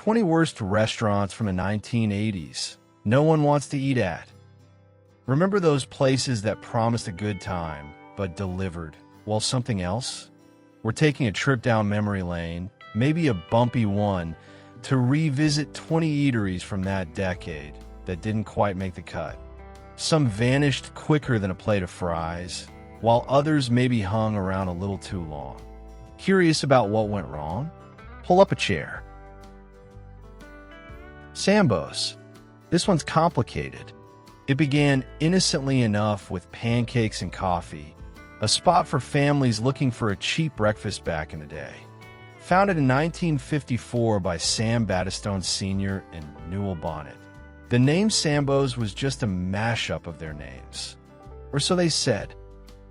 20 worst restaurants from the 1980s no one wants to eat at. Remember those places that promised a good time, but delivered, well, something else? We're taking a trip down memory lane, maybe a bumpy one, to revisit 20 eateries from that decade that didn't quite make the cut. Some vanished quicker than a plate of fries, while others maybe hung around a little too long. Curious about what went wrong? Pull up a chair. Sambo's. This one's complicated. It began innocently enough with pancakes and coffee, a spot for families looking for a cheap breakfast back in the day. Founded in 1954 by Sam Battistone Sr. and Newell Bonnet, the name Sambo's was just a mashup of their names. Or so they said.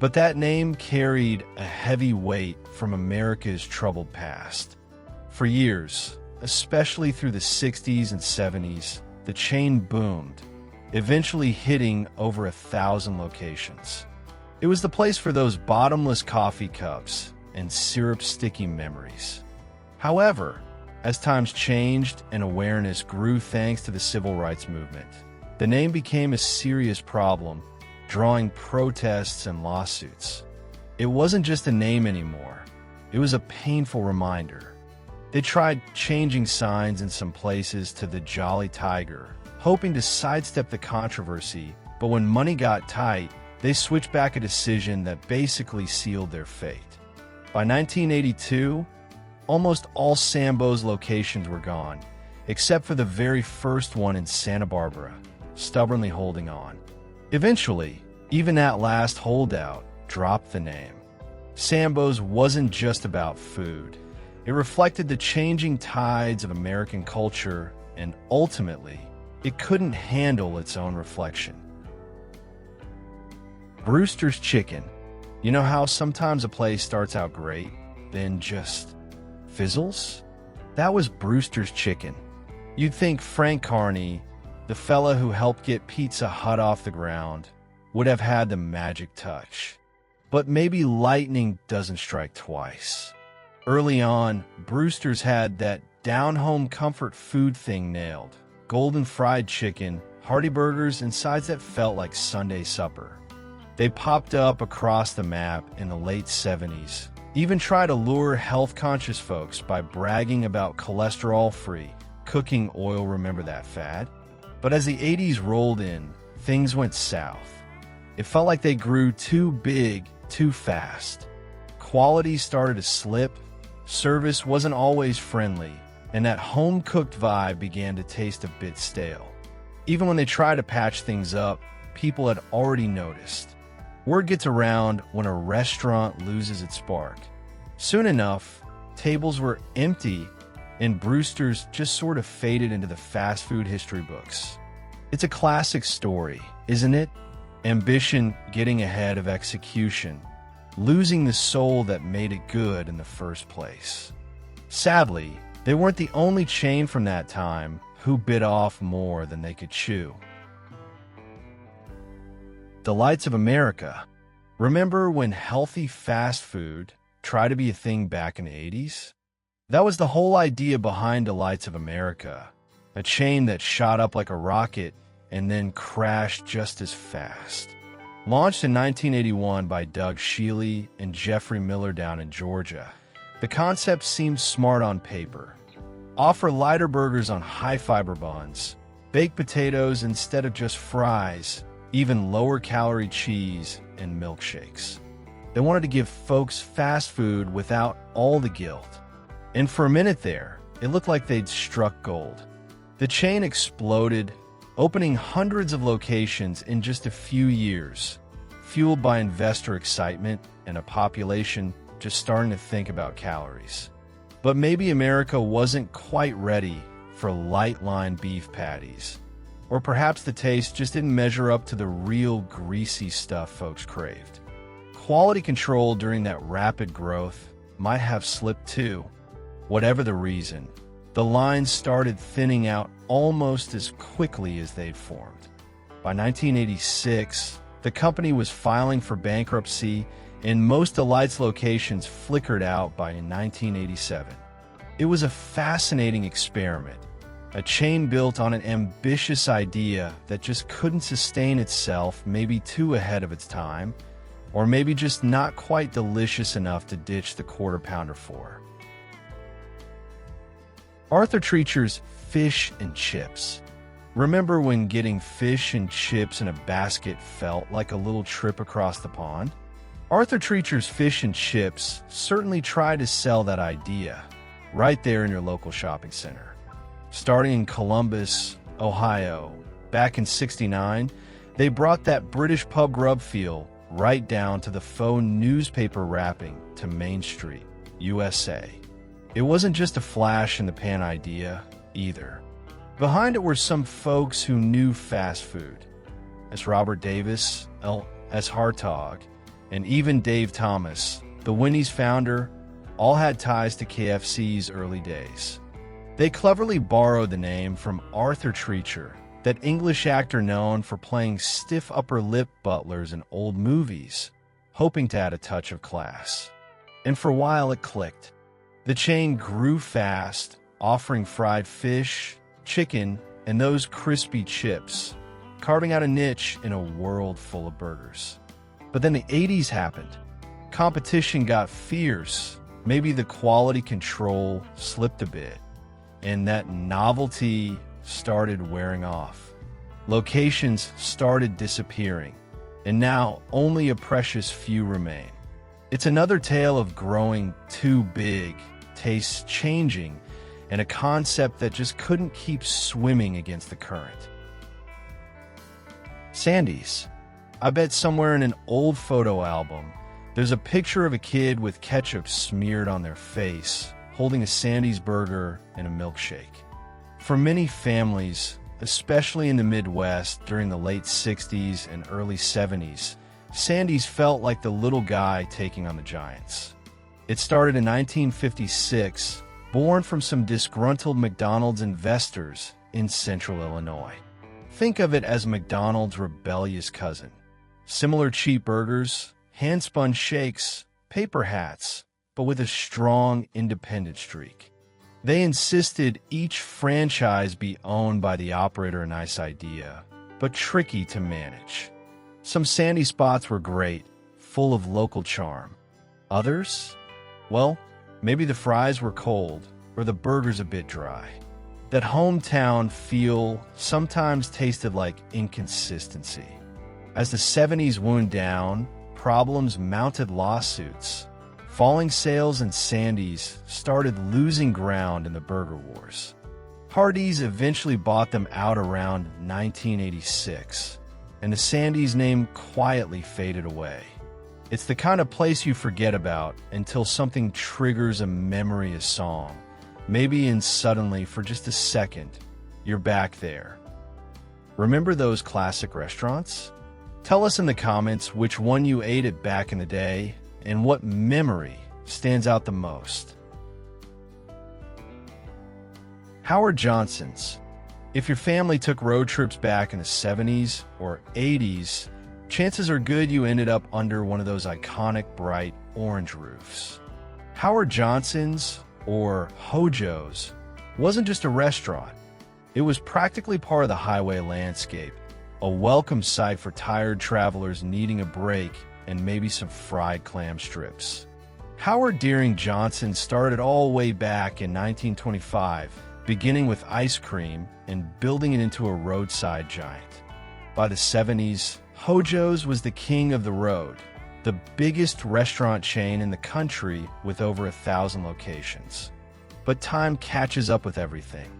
But that name carried a heavy weight from America's troubled past. For years, especially through the 60s and 70s, the chain boomed, eventually hitting over 1,000 locations. It was the place for those bottomless coffee cups and syrup-sticky memories. However, as times changed and awareness grew thanks to the civil rights movement, the name became a serious problem, drawing protests and lawsuits. It wasn't just a name anymore. It was a painful reminder. They tried changing signs in some places to the Jolly Tiger, hoping to sidestep the controversy, but when money got tight, they switched back a decision that basically sealed their fate. By 1982, almost all Sambo's locations were gone, except for the very first one in Santa Barbara, stubbornly holding on. Eventually, even that last holdout dropped the name. Sambo's wasn't just about food. It reflected the changing tides of American culture, and ultimately, it couldn't handle its own reflection. Brewster's Chicken. You know how sometimes a place starts out great, then just fizzles? That was Brewster's Chicken. You'd think Frank Carney, the fella who helped get Pizza Hut off the ground, would have had the magic touch. But maybe lightning doesn't strike twice. Early on, Brewster's had that down-home comfort food thing nailed. Golden fried chicken, hearty burgers, and sides that felt like Sunday supper. They popped up across the map in the late 70s, even tried to lure health-conscious folks by bragging about cholesterol-free cooking oil. Remember that fad? But as the 80s rolled in, things went south. It felt like they grew too big, too fast. Quality started to slip, service wasn't always friendly, and that home-cooked vibe began to taste a bit stale. Even when they tried to patch things up, people had already noticed. Word gets around when a restaurant loses its spark. Soon enough, tables were empty, and Brewster's just sort of faded into the fast food history books. It's a classic story, isn't it? Ambition getting ahead of execution, losing the soul that made it good in the first place. Sadly, they weren't the only chain from that time who bit off more than they could chew. Delights of America. Remember when healthy fast food tried to be a thing back in the 80s? That was the whole idea behind Delights of America, a chain that shot up like a rocket and then crashed just as fast. Launched in 1981 by Doug Shealy and Jeffrey Miller down in Georgia, the concept seemed smart on paper. Offer lighter burgers on high-fiber buns, baked potatoes instead of just fries, even lower-calorie cheese, and milkshakes. They wanted to give folks fast food without all the guilt. And for a minute there, it looked like they'd struck gold. The chain exploded, opening hundreds of locations in just a few years, fueled by investor excitement and a population just starting to think about calories. But maybe America wasn't quite ready for light-line beef patties. Or perhaps the taste just didn't measure up to the real greasy stuff folks craved. Quality control during that rapid growth might have slipped too. Whatever the reason, the lines started thinning out almost as quickly as they'd formed. By 1986, the company was filing for bankruptcy, and most Delights locations flickered out by 1987. It was a fascinating experiment, a chain built on an ambitious idea that just couldn't sustain itself, maybe too ahead of its time, or maybe just not quite delicious enough to ditch the quarter pounder for. Arthur Treacher's fish and chips. Remember when getting fish and chips in a basket felt like a little trip across the pond? Arthur Treacher's Fish and Chips certainly tried to sell that idea right there in your local shopping center. Starting in Columbus, Ohio, back in '69, they brought that British pub grub feel right down to the faux newspaper wrapping to Main Street, USA. It wasn't just a flash-in-the-pan idea, either. Behind it were some folks who knew fast food, as Robert Davis, as Hartog, and even Dave Thomas, the Wendy's founder, all had ties to KFC's early days. They cleverly borrowed the name from Arthur Treacher, that English actor known for playing stiff upper-lip butlers in old movies, hoping to add a touch of class. And for a while it clicked. The chain grew fast, offering fried fish, chicken, and those crispy chips, carving out a niche in a world full of burgers. But then the '80s happened. Competition got fierce. Maybe the quality control slipped a bit, and that novelty started wearing off. Locations started disappearing, and now only a precious few remain. It's another tale of growing too big, tastes changing, and a concept that just couldn't keep swimming against the current. Sandy's. I bet somewhere in an old photo album, there's a picture of a kid with ketchup smeared on their face, holding a Sandy's burger and a milkshake. For many families, especially in the Midwest during the late '60s and early '70s, Sandy's felt like the little guy taking on the giants. It started in 1956, born from some disgruntled McDonald's investors in central Illinois. Think of it as McDonald's rebellious cousin. Similar cheap burgers, hand-spun shakes, paper hats, but with a strong independent streak. They insisted each franchise be owned by the operator. A nice idea, but tricky to manage. Some Sandy spots were great, full of local charm. Others? Well, maybe the fries were cold or the burgers a bit dry. That hometown feel sometimes tasted like inconsistency. As the '70s wound down, problems mounted lawsuits. Falling sales and Sandy's started losing ground in the burger wars. Hardee's eventually bought them out around 1986, and the Sandy's name quietly faded away. It's the kind of place you forget about until something triggers a memory, a song. Maybe and suddenly, for just a second, you're back there. Remember those classic restaurants? Tell us in the comments which one you ate at back in the day and what memory stands out the most. Howard Johnson's. If your family took road trips back in the '70s or '80s, chances are good you ended up under one of those iconic bright orange roofs. Howard Johnson's, or Hojo's, wasn't just a restaurant. It was practically part of the highway landscape, a welcome sight for tired travelers needing a break and maybe some fried clam strips. Howard Deering Johnson started all way back in 1925, beginning with ice cream and building it into a roadside giant. By the '70s, Hojo's was the king of the road, the biggest restaurant chain in the country with over 1,000 locations. But time catches up with everything.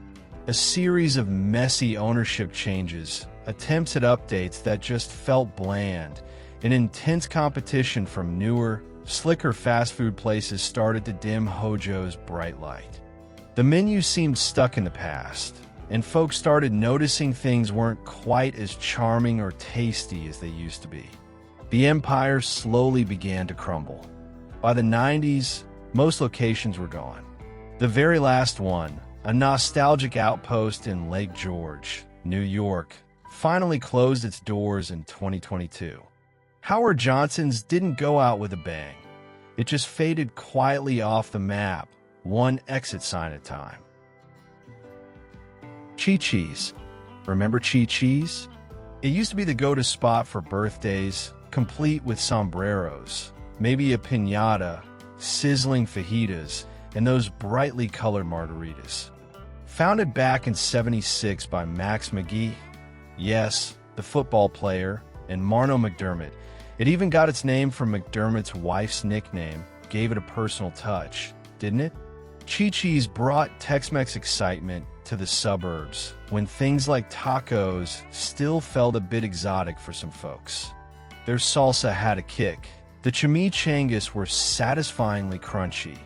A series of messy ownership changes, attempts at updates that just felt bland, and intense competition from newer, slicker fast food places started to dim Hojo's bright light. The menu seemed stuck in the past, and folks started noticing things weren't quite as charming or tasty as they used to be. The empire slowly began to crumble. By the '90s, most locations were gone. The very last one, a nostalgic outpost in Lake George, New York, finally closed its doors in 2022. Howard Johnson's didn't go out with a bang. It just faded quietly off the map, one exit sign at a time. Chi-Chi's. Remember Chi-Chi's? It used to be the go-to spot for birthdays, complete with sombreros, maybe a piñata, sizzling fajitas, and those brightly colored margaritas. Founded back in '76 by Max McGee, yes, the football player, and Marno McDermott, it even got its name from McDermott's wife's nickname, gave it a personal touch, didn't it? Chi-Chi's brought Tex-Mex excitement to the suburbs when things like tacos still felt a bit exotic for some folks. Their salsa had a kick. The chimichangas were satisfyingly crunchy.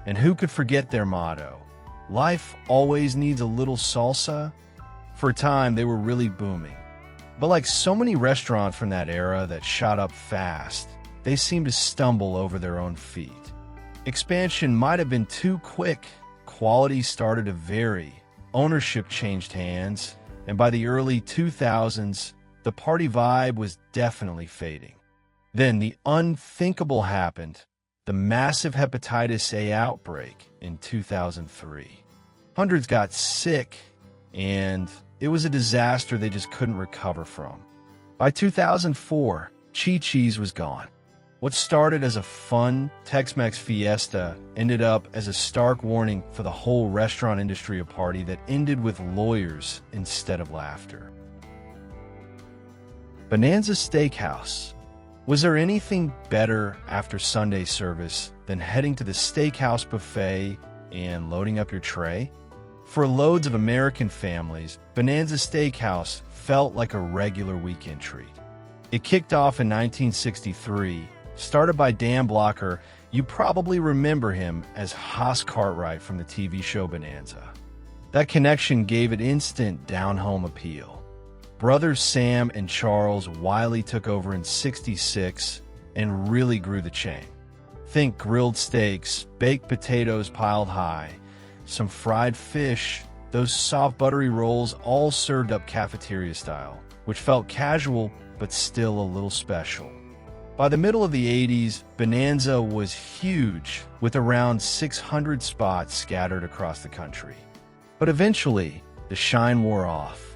And who could forget their motto? Life always needs a little salsa? For a time, they were really booming. But like so many restaurants from that era that shot up fast, they seemed to stumble over their own feet. Expansion might have been too quick, quality started to vary, ownership changed hands, and by the early 2000s, the party vibe was definitely fading. Then the unthinkable happened, the massive hepatitis A outbreak in 2003. Hundreds got sick, and it was a disaster they just couldn't recover from. By 2004, Chi-Chi's was gone. What started as a fun Tex-Mex fiesta ended up as a stark warning for the whole restaurant industry, a party that ended with lawyers instead of laughter. Bonanza Steakhouse. Was there anything better after Sunday service than heading to the steakhouse buffet and loading up your tray? For loads of American families, Bonanza Steakhouse felt like a regular weekend treat. It kicked off in 1963. Started by Dan Blocker, you probably remember him as Haas Cartwright from the TV show Bonanza. That connection gave it instant down-home appeal. Brothers Sam and Charles Wiley took over in '66 and really grew the chain. Think grilled steaks, baked potatoes piled high, some fried fish, those soft buttery rolls all served up cafeteria style, which felt casual but still a little special. By the middle of the '80s, Bonanza was huge, with around 600 spots scattered across the country. But eventually, the shine wore off.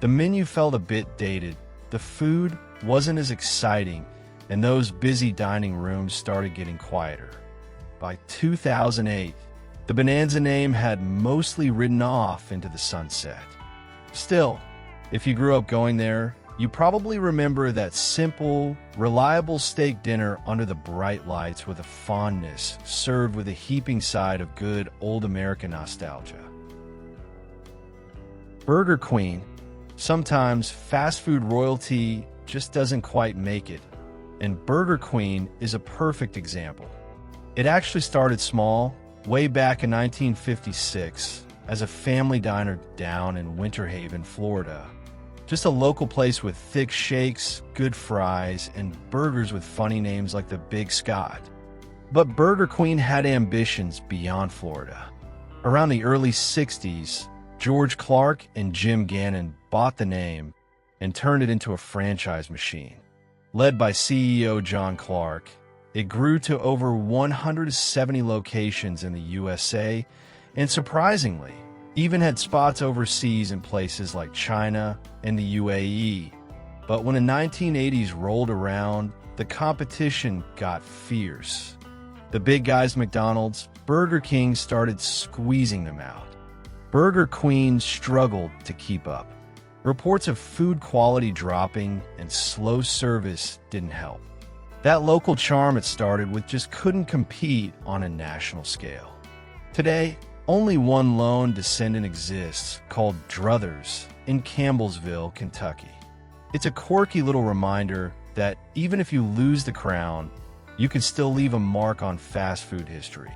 The menu felt a bit dated, the food wasn't as exciting, and those busy dining rooms started getting quieter. By 2008, the Bonanza name had mostly ridden off into the sunset. Still, if you grew up going there, you probably remember that simple, reliable steak dinner under the bright lights with a fondness, served with a heaping side of good old American nostalgia. Burger Queen. Sometimes fast food royalty just doesn't quite make it, and Burger Queen is a perfect example. It actually started small, way back in 1956, as a family diner down in Winter Haven, Florida. Just a local place with thick shakes, good fries, and burgers with funny names like the Big Scott. But Burger Queen had ambitions beyond Florida. Around the early '60s, George Clark and Jim Gannon bought the name and turned it into a franchise machine. Led by CEO John Clark, it grew to over 170 locations in the USA, and surprisingly, even had spots overseas in places like China and the UAE. But when the 1980s rolled around, the competition got fierce. The big guys, McDonald's, Burger King, started squeezing them out. Burger Queen struggled to keep up. Reports of food quality dropping and slow service didn't help. That local charm it started with just couldn't compete on a national scale. Today, only one lone descendant exists, called Druthers, in Campbellsville, Kentucky. It's a quirky little reminder that even if you lose the crown, you can still leave a mark on fast food history.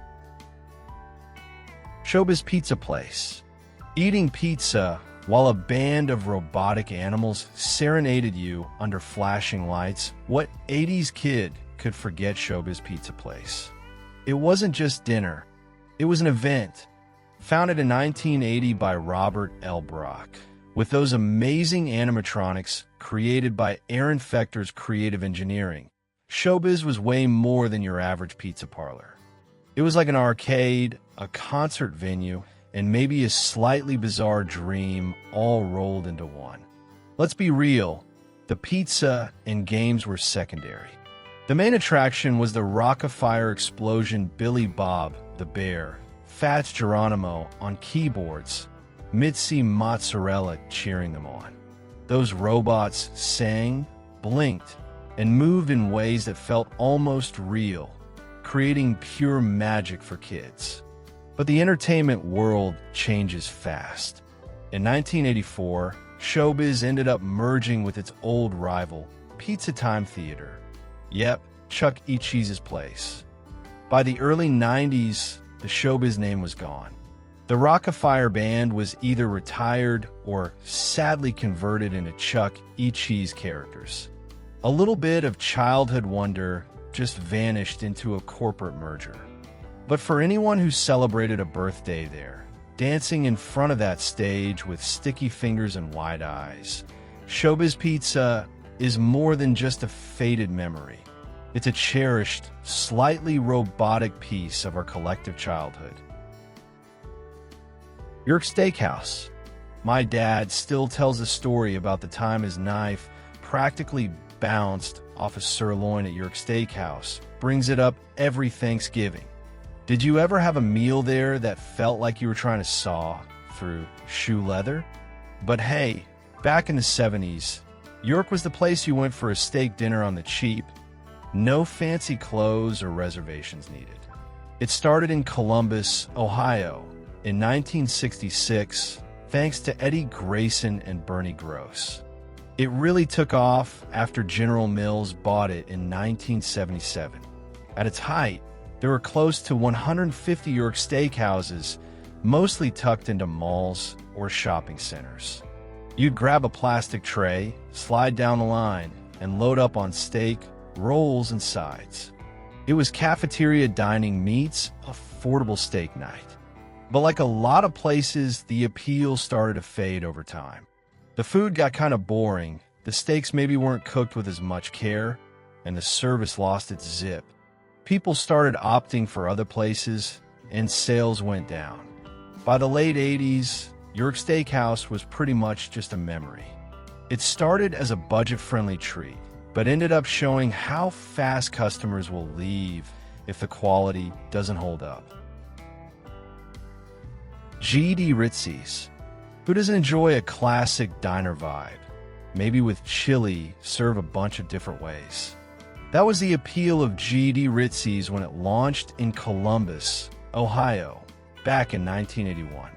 ShowBiz Pizza Place. Eating pizza while a band of robotic animals serenaded you under flashing lights, what '80s kid could forget ShowBiz Pizza Place? It wasn't just dinner. It was an event. Founded in 1980 by Robert L. Brock, with those amazing animatronics created by Aaron Fechter's creative engineering, ShowBiz was way more than your average pizza parlor. It was like an arcade, a concert venue, and maybe a slightly bizarre dream all rolled into one. Let's be real, the pizza and games were secondary. The main attraction was the Rock-afire explosion Billy Bob, the Bear, Fats Geronimo on keyboards, Mitzi Mozzarella cheering them on. Those robots sang, blinked, and moved in ways that felt almost real, creating pure magic for kids. But the entertainment world changes fast. In 1984, ShowBiz ended up merging with its old rival, Pizza Time Theater. Yep, Chuck E. Cheese's place. By the early 90s, the ShowBiz name was gone. The Rock-afire band was either retired or sadly converted into Chuck E. Cheese characters. A little bit of childhood wonder just vanished into a corporate merger. But for anyone who celebrated a birthday there, dancing in front of that stage with sticky fingers and wide eyes, ShowBiz Pizza is more than just a faded memory. It's a cherished, slightly robotic piece of our collective childhood. York Steakhouse. My dad still tells a story about the time his knife practically bounced off a sirloin at York Steakhouse. Brings it up every Thanksgiving. Did you ever have a meal there that felt like you were trying to saw through shoe leather? But hey, back in the 70s, York was the place you went for a steak dinner on the cheap. No fancy clothes or reservations needed. It started in Columbus, Ohio, in 1966, thanks to Eddie Grayson and Bernie Gross. It really took off after General Mills bought it in 1977. At its height, there were close to 150 York steakhouses, mostly tucked into malls or shopping centers. You'd grab a plastic tray, slide down the line, and load up on steak, rolls, and sides. It was cafeteria dining meets affordable steak night. But like a lot of places, the appeal started to fade over time. The food got kind of boring, the steaks maybe weren't cooked with as much care, and the service lost its zip. People started opting for other places, and sales went down. By the late 80s, York Steakhouse was pretty much just a memory. It started as a budget-friendly treat, but ended up showing how fast customers will leave if the quality doesn't hold up. G.D. Ritzy's. Who doesn't enjoy a classic diner vibe? Maybe with chili, serve a bunch of different ways. That was the appeal of G.D. Ritzy's when it launched in Columbus, Ohio, back in 1981.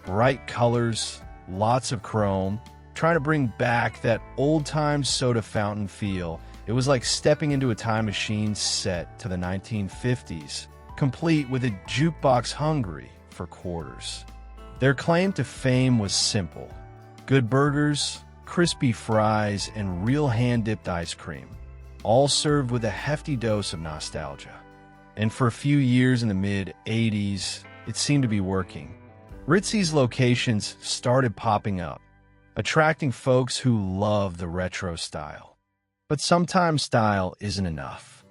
Bright colors, lots of chrome, trying to bring back that old-time soda fountain feel. It was like stepping into a time machine set to the 1950s, complete with a jukebox hungry for quarters. Their claim to fame was simple: good burgers, crispy fries, and real hand-dipped ice cream, all served with a hefty dose of nostalgia. And for a few years in the mid-80s, it seemed to be working. Ritzy's locations started popping up, attracting folks who love the retro style. But sometimes style isn't enough.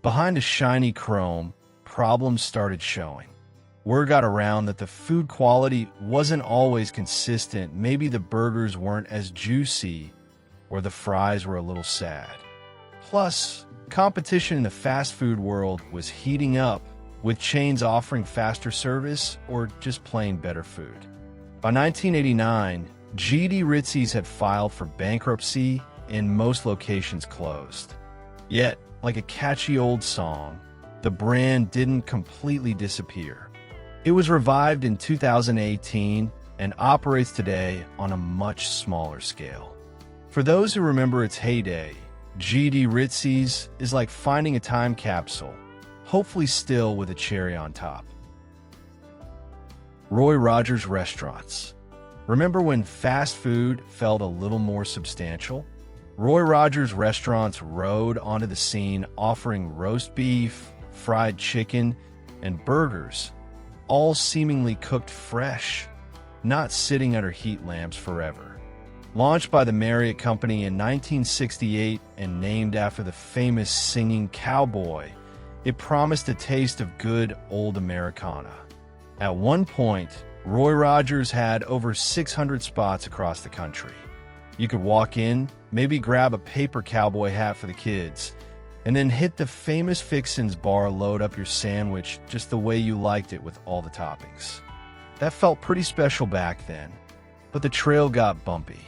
Behind a shiny chrome, problems started showing. Word got around that the food quality wasn't always consistent. Maybe the burgers weren't as juicy, or the fries were a little sad. Plus, competition in the fast food world was heating up, with chains offering faster service or just plain better food. By 1989, G.D. Ritzy's had filed for bankruptcy and most locations closed. Yet, like a catchy old song, the brand didn't completely disappear. It was revived in 2018 and operates today on a much smaller scale. For those who remember its heyday, G.D. Ritzy's is like finding a time capsule, hopefully still with a cherry on top. Roy Rogers Restaurants. Remember when fast food felt a little more substantial? Roy Rogers Restaurants rode onto the scene offering roast beef, fried chicken, and burgers, all seemingly cooked fresh, not sitting under heat lamps forever. Launched by the Marriott Company in 1968 and named after the famous singing cowboy It promised a taste of good old Americana. At one point, Roy Rogers had over 600 spots across the country. You could walk in, maybe grab a paper cowboy hat for the kids, and then hit the famous Fixin's bar, load up your sandwich just the way you liked it with all the toppings. That felt pretty special back then, but the trail got bumpy.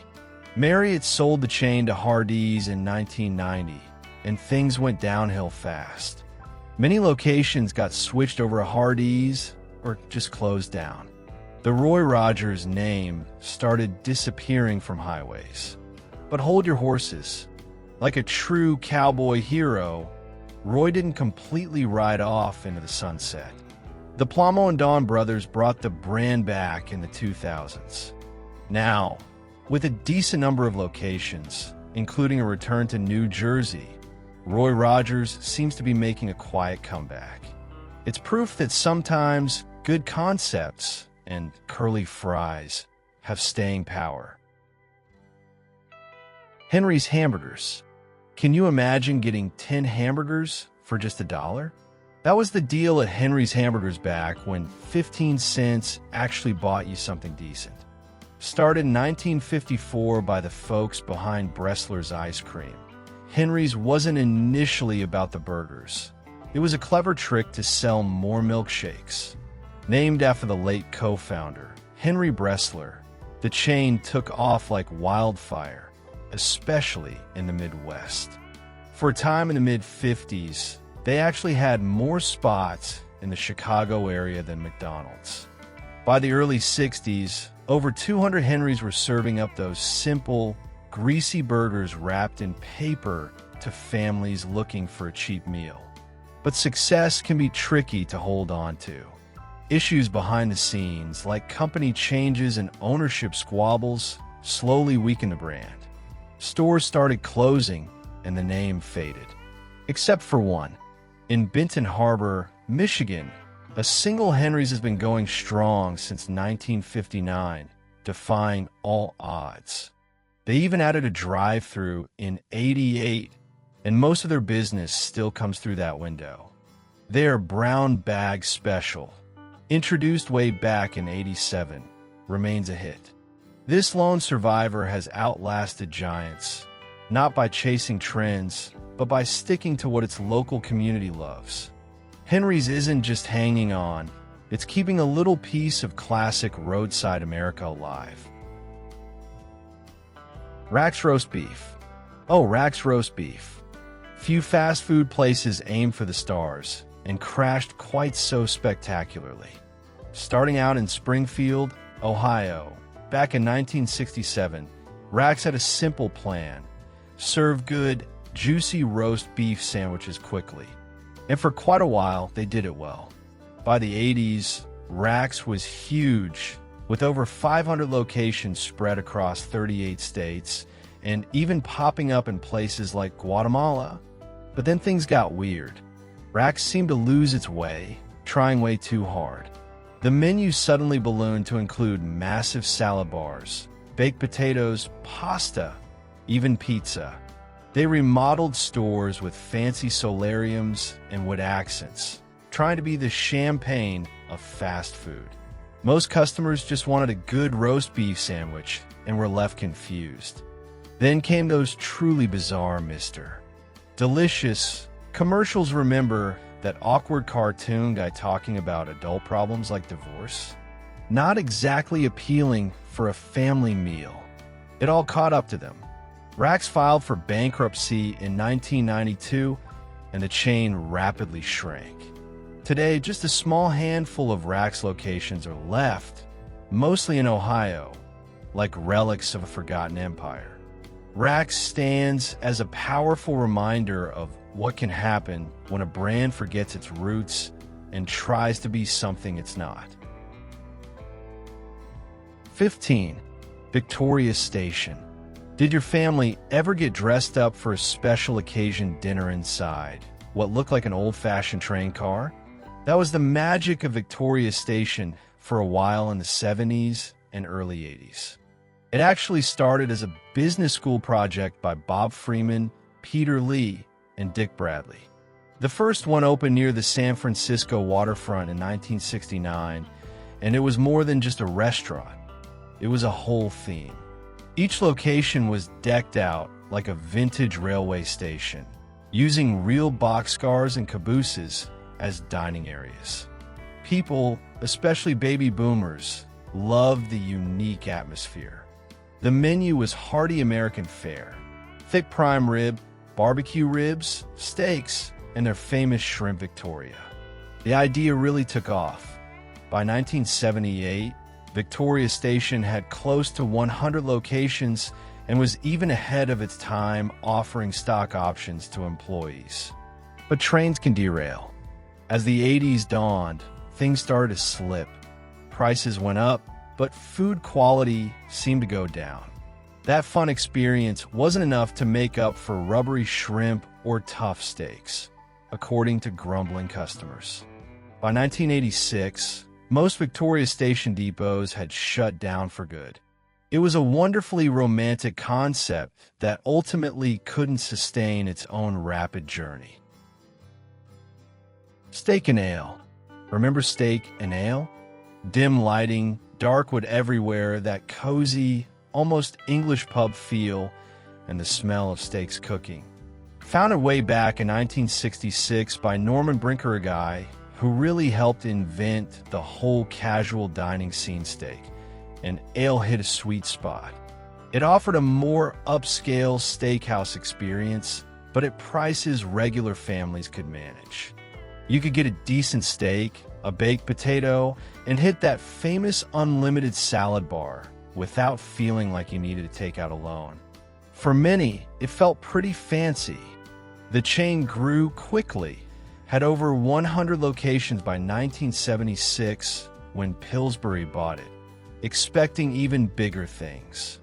Marriott sold the chain to Hardee's in 1990, and things went downhill fast. Many locations got switched over to Hardee's or just closed down. The Roy Rogers name started disappearing from highways. But hold your horses. Like a true cowboy hero, Roy didn't completely ride off into the sunset. The Plamo and Don brothers brought the brand back in the 2000s. Now, with a decent number of locations, including a return to New Jersey, Roy Rogers seems to be making a quiet comeback. It's proof that sometimes good concepts and curly fries have staying power. Henry's Hamburgers. Can you imagine getting 10 hamburgers for just $1? That was the deal at Henry's Hamburgers back when 15 cents actually bought you something decent. Started in 1954 by the folks behind Bressler's Ice Cream, Henry's wasn't initially about the burgers. It was a clever trick to sell more milkshakes. Named after the late co-founder, Henry Bressler, the chain took off like wildfire, especially in the Midwest. For a time in the mid-50s, they actually had more spots in the Chicago area than McDonald's. By the early 60s, over 200 Henrys were serving up those simple, greasy burgers wrapped in paper to families looking for a cheap meal. But success can be tricky to hold on to. Issues behind the scenes, like company changes and ownership squabbles, slowly weakened the brand. Stores started closing, and the name faded. Except for one. In Benton Harbor, Michigan, a single Henry's has been going strong since 1959, defying all odds. They even added a drive-thru in '88, and most of their business still comes through that window. Their brown bag special, introduced way back in '87, remains a hit. This lone survivor has outlasted giants, not by chasing trends, but by sticking to what its local community loves. Henry's isn't just hanging on, it's keeping a little piece of classic roadside America alive. Rax Roast Beef. Oh, Rax Roast Beef. Few fast food places aimed for the stars and crashed quite so spectacularly. Starting out in Springfield, Ohio, back in 1967, Rax had a simple plan: serve good, juicy roast beef sandwiches quickly. And for quite a while, they did it well. By the 80s, Rax was huge, with over 500 locations spread across 38 states, and even popping up in places like Guatemala. But then things got weird. Rax seemed to lose its way, trying way too hard. The menu suddenly ballooned to include massive salad bars, baked potatoes, pasta, even pizza. They remodeled stores with fancy solariums and wood accents, trying to be the champagne of fast food. Most customers just wanted a good roast beef sandwich and were left confused. Then came those truly bizarre Mr. Delicious commercials. Remember that awkward cartoon guy talking about adult problems like divorce? Not exactly appealing for a family meal. It all caught up to them. Rax filed for bankruptcy in 1992, and the chain rapidly shrank. Today, just a small handful of Rax locations are left, mostly in Ohio, like relics of a forgotten empire. Rax stands as a powerful reminder of what can happen when a brand forgets its roots and tries to be something it's not. 15. Victoria Station. Did your family ever get dressed up for a special occasion dinner inside what looked like an old-fashioned train car? That was the magic of Victoria Station for a while in the 70s and early 80s. It actually started as a business school project by Bob Freeman, Peter Lee, and Dick Bradley. The first one opened near the San Francisco waterfront in 1969, and it was more than just a restaurant. It was a whole theme. Each location was decked out like a vintage railway station, using real boxcars and cabooses as dining areas. People, especially baby boomers, loved the unique atmosphere. The menu was hearty American fare: thick prime rib, barbecue ribs, steaks, and their famous shrimp Victoria. The idea really took off. By 1978, Victoria Station had close to 100 locations and was even ahead of its time, offering stock options to employees. But trains can derail. As the 80s dawned, things started to slip. Prices went up, but food quality seemed to go down. That fun experience wasn't enough to make up for rubbery shrimp or tough steaks, according to grumbling customers. By 1986, most Victoria Station depots had shut down for good. It was a wonderfully romantic concept that ultimately couldn't sustain its own rapid journey. Steak and ale. Remember steak and ale? Dim lighting, dark wood everywhere, that cozy, almost English pub feel, and the smell of steaks cooking. Founded way back in 1966 by Norman Brinker, a guy who really helped invent the whole casual dining scene steak, and ale hit a sweet spot. It offered a more upscale steakhouse experience, but at prices regular families could manage. You could get a decent steak, a baked potato, and hit that famous unlimited salad bar without feeling like you needed to take out a loan. For many, it felt pretty fancy. The chain grew quickly, had over 100 locations by 1976 when Pillsbury bought it, expecting even bigger things.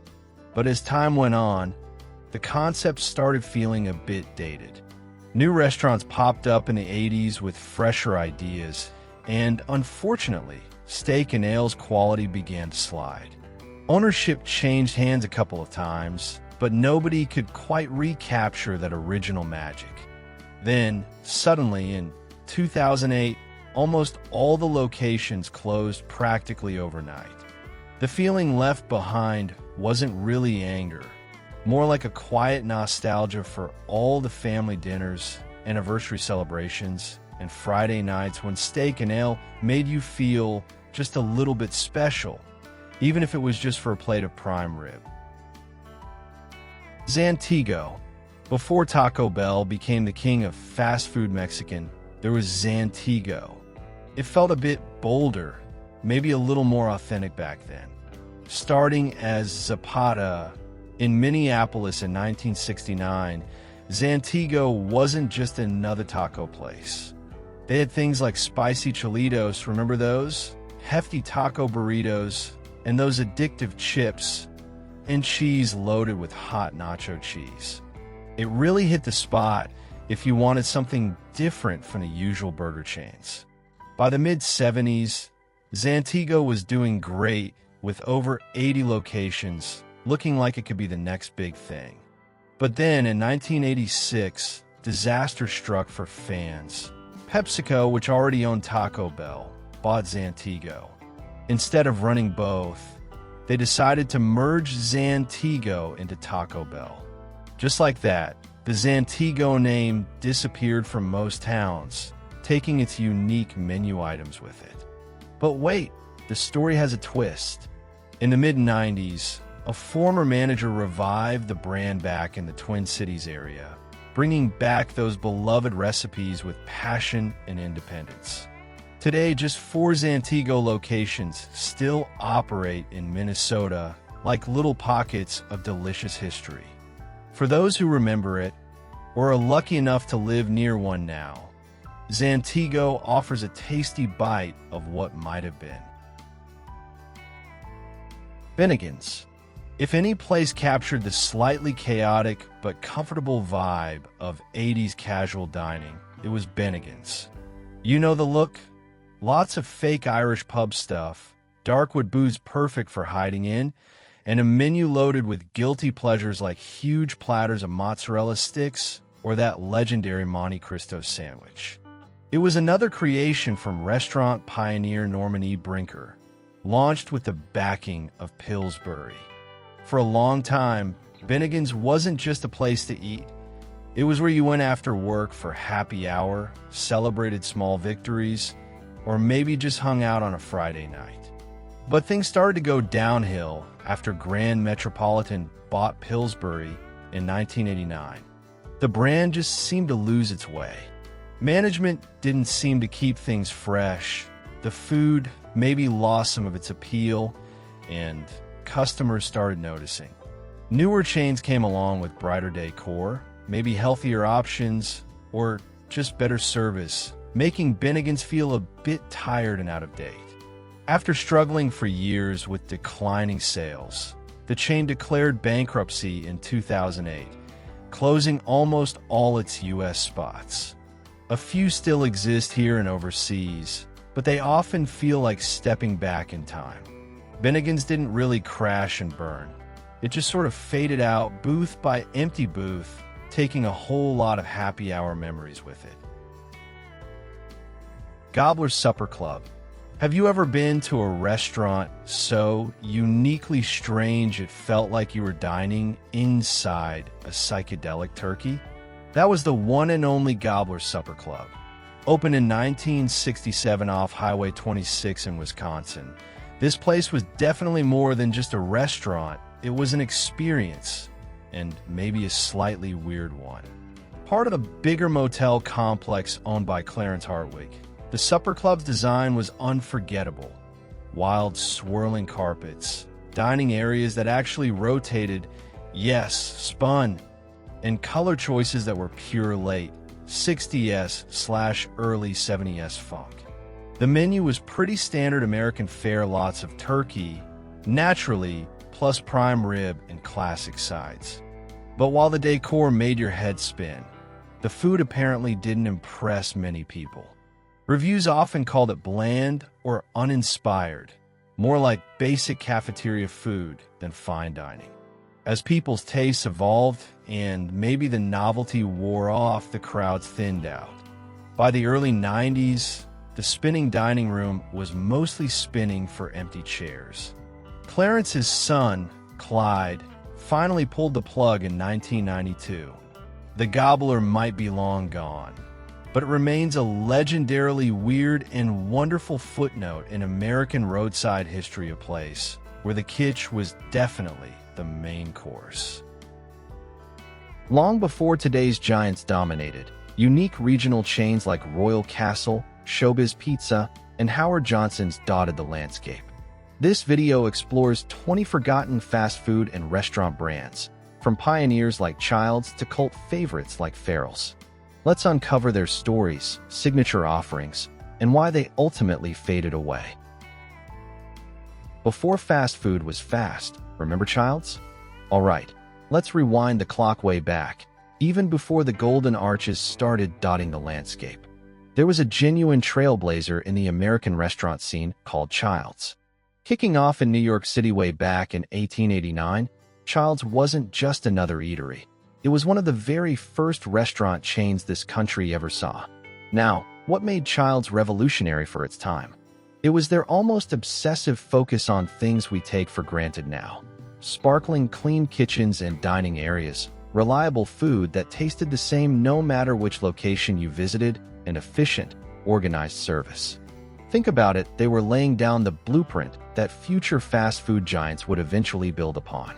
But as time went on, the concept started feeling a bit dated. New restaurants popped up in the 80s with fresher ideas, and unfortunately, steak and ale's quality began to slide. Ownership changed hands a couple of times, but nobody could quite recapture that original magic. Then, suddenly, in 2008, almost all the locations closed practically overnight. The feeling left behind wasn't really anger, more like a quiet nostalgia for all the family dinners, anniversary celebrations, and Friday nights when steak and ale made you feel just a little bit special, even if it was just for a plate of prime rib. Zantigo. Before Taco Bell became the king of fast food Mexican, there was Zantigo. It felt a bit bolder, maybe a little more authentic back then. Starting as Zapata in Minneapolis in 1969, Zantigo wasn't just another taco place. They had things like spicy cholitos, remember those? Hefty taco burritos, and those addictive chips, and cheese loaded with hot nacho cheese. It really hit the spot if you wanted something different from the usual burger chains. By the mid-70s, Zantigo was doing great with over 80 locations, looking like it could be the next big thing. But then in 1986, disaster struck for fans. PepsiCo, which already owned Taco Bell, bought Zantigo. Instead of running both, they decided to merge Zantigo into Taco Bell. Just like that, the Zantigo name disappeared from most towns, taking its unique menu items with it. But wait, the story has a twist. In the mid-90s, a former manager revived the brand back in the Twin Cities area, bringing back those beloved recipes with passion and independence. Today, just 4 Zantigo locations still operate in Minnesota like little pockets of delicious history. For those who remember it, or are lucky enough to live near one now, Zantigo offers a tasty bite of what might have been. Bennigan's. If any place captured the slightly chaotic but comfortable vibe of 80s casual dining, it was Bennigan's. You know the look? Lots of fake Irish pub stuff, dark wood booze perfect for hiding in, and a menu loaded with guilty pleasures like huge platters of mozzarella sticks, or that legendary Monte Cristo sandwich. It was another creation from restaurant pioneer Norman E. Brinker, launched with the backing of Pillsbury. For a long time, Bennigan's wasn't just a place to eat. It was where you went after work for happy hour, celebrated small victories, or maybe just hung out on a Friday night. But things started to go downhill after Grand Metropolitan bought Pillsbury in 1989. The brand just seemed to lose its way. Management didn't seem to keep things fresh. The food maybe lost some of its appeal, and customers started noticing. Newer chains came along with brighter decor, maybe healthier options, or just better service, making Bennigan's feel a bit tired and out of date. After struggling for years with declining sales, the chain declared bankruptcy in 2008, closing almost all its U.S. spots. A few still exist here and overseas, but they often feel like stepping back in time. Bennigan's didn't really crash and burn. It just sort of faded out booth by empty booth, taking a whole lot of happy hour memories with it. Gobbler's Supper Club. Have you ever been to a restaurant so uniquely strange it felt like you were dining inside a psychedelic turkey? That was the one and only Gobbler's Supper Club. Opened in 1967 off Highway 26 in Wisconsin, this place was definitely more than just a restaurant. It was an experience, and maybe a slightly weird one. Part of the bigger motel complex owned by Clarence Hartwig, the Supper Club's design was unforgettable. Wild, swirling carpets, dining areas that actually rotated, yes, spun, and color choices that were pure late 60s/early 70s funk. The menu was pretty standard American fare, lots of turkey, naturally, plus prime rib and classic sides. But while the decor made your head spin, the food apparently didn't impress many people. Reviews often called it bland or uninspired, more like basic cafeteria food than fine dining. As people's tastes evolved and maybe the novelty wore off, the crowds thinned out. By the early 90s, the spinning dining room was mostly spinning for empty chairs. Clarence's son, Clyde, finally pulled the plug in 1992. The Gobbler might be long gone, but it remains a legendarily weird and wonderful footnote in American roadside history, a place where the kitsch was definitely the main course. Long before today's giants dominated, unique regional chains like Royal Castle, ShowBiz Pizza, and Howard Johnson's dotted the landscape. This video explores 20 forgotten fast food and restaurant brands, from pioneers like Childs to cult favorites like Farrell's. Let's uncover their stories, signature offerings, and why they ultimately faded away. Before fast food was fast, remember Childs? Alright, let's rewind the clock way back, even before the Golden Arches started dotting the landscape. There was a genuine trailblazer in the American restaurant scene called Childs. Kicking off in New York City way back in 1889, Childs wasn't just another eatery. It was one of the very first restaurant chains this country ever saw. Now, what made Childs revolutionary for its time? It was their almost obsessive focus on things we take for granted now. Sparkling clean kitchens and dining areas, reliable food that tasted the same no matter which location you visited, and efficient, organized service. Think about it, they were laying down the blueprint that future fast food giants would eventually build upon.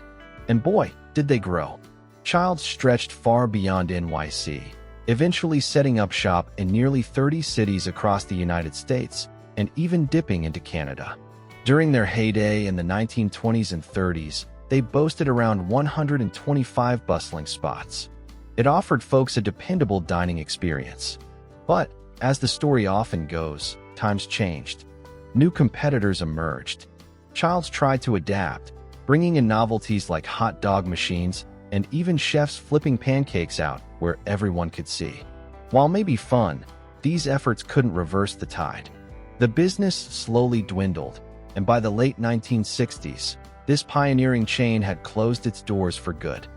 And boy, did they grow. Childs stretched far beyond NYC, eventually setting up shop in nearly 30 cities across the United States, and even dipping into Canada. During their heyday in the 1920s and 30s, they boasted around 125 bustling spots. It offered folks a dependable dining experience. But, as the story often goes, times changed. New competitors emerged. Childs tried to adapt, bringing in novelties like hot dog machines and even chefs flipping pancakes out where everyone could see. While maybe fun, these efforts couldn't reverse the tide. The business slowly dwindled, and by the late 1960s, this pioneering chain had closed its doors for good.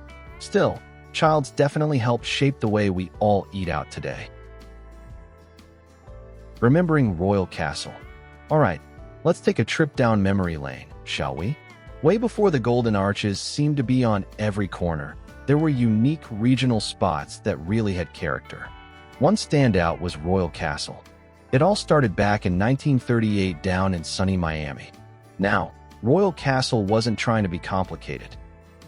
Still, Childs definitely helped shape the way we all eat out today. Remembering Royal Castle. Alright, let's take a trip down memory lane, shall we? Way before the Golden Arches seemed to be on every corner, there were unique regional spots that really had character. One standout was Royal Castle. It all started back in 1938 down in sunny Miami. Now, Royal Castle wasn't trying to be complicated.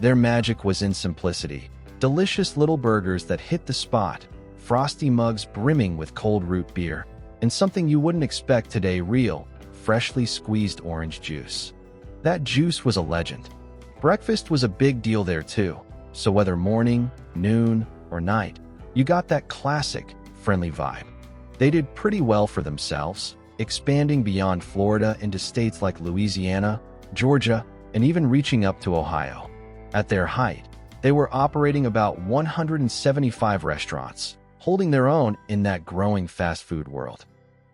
Their magic was in simplicity. Delicious little burgers that hit the spot, frosty mugs brimming with cold root beer, and something you wouldn't expect today, real, freshly squeezed orange juice. That juice was a legend. Breakfast was a big deal there too, so whether morning, noon, or night, you got that classic, friendly vibe. They did pretty well for themselves, expanding beyond Florida into states like Louisiana, Georgia, and even reaching up to Ohio. At their height, they were operating about 175 restaurants, holding their own in that growing fast food world.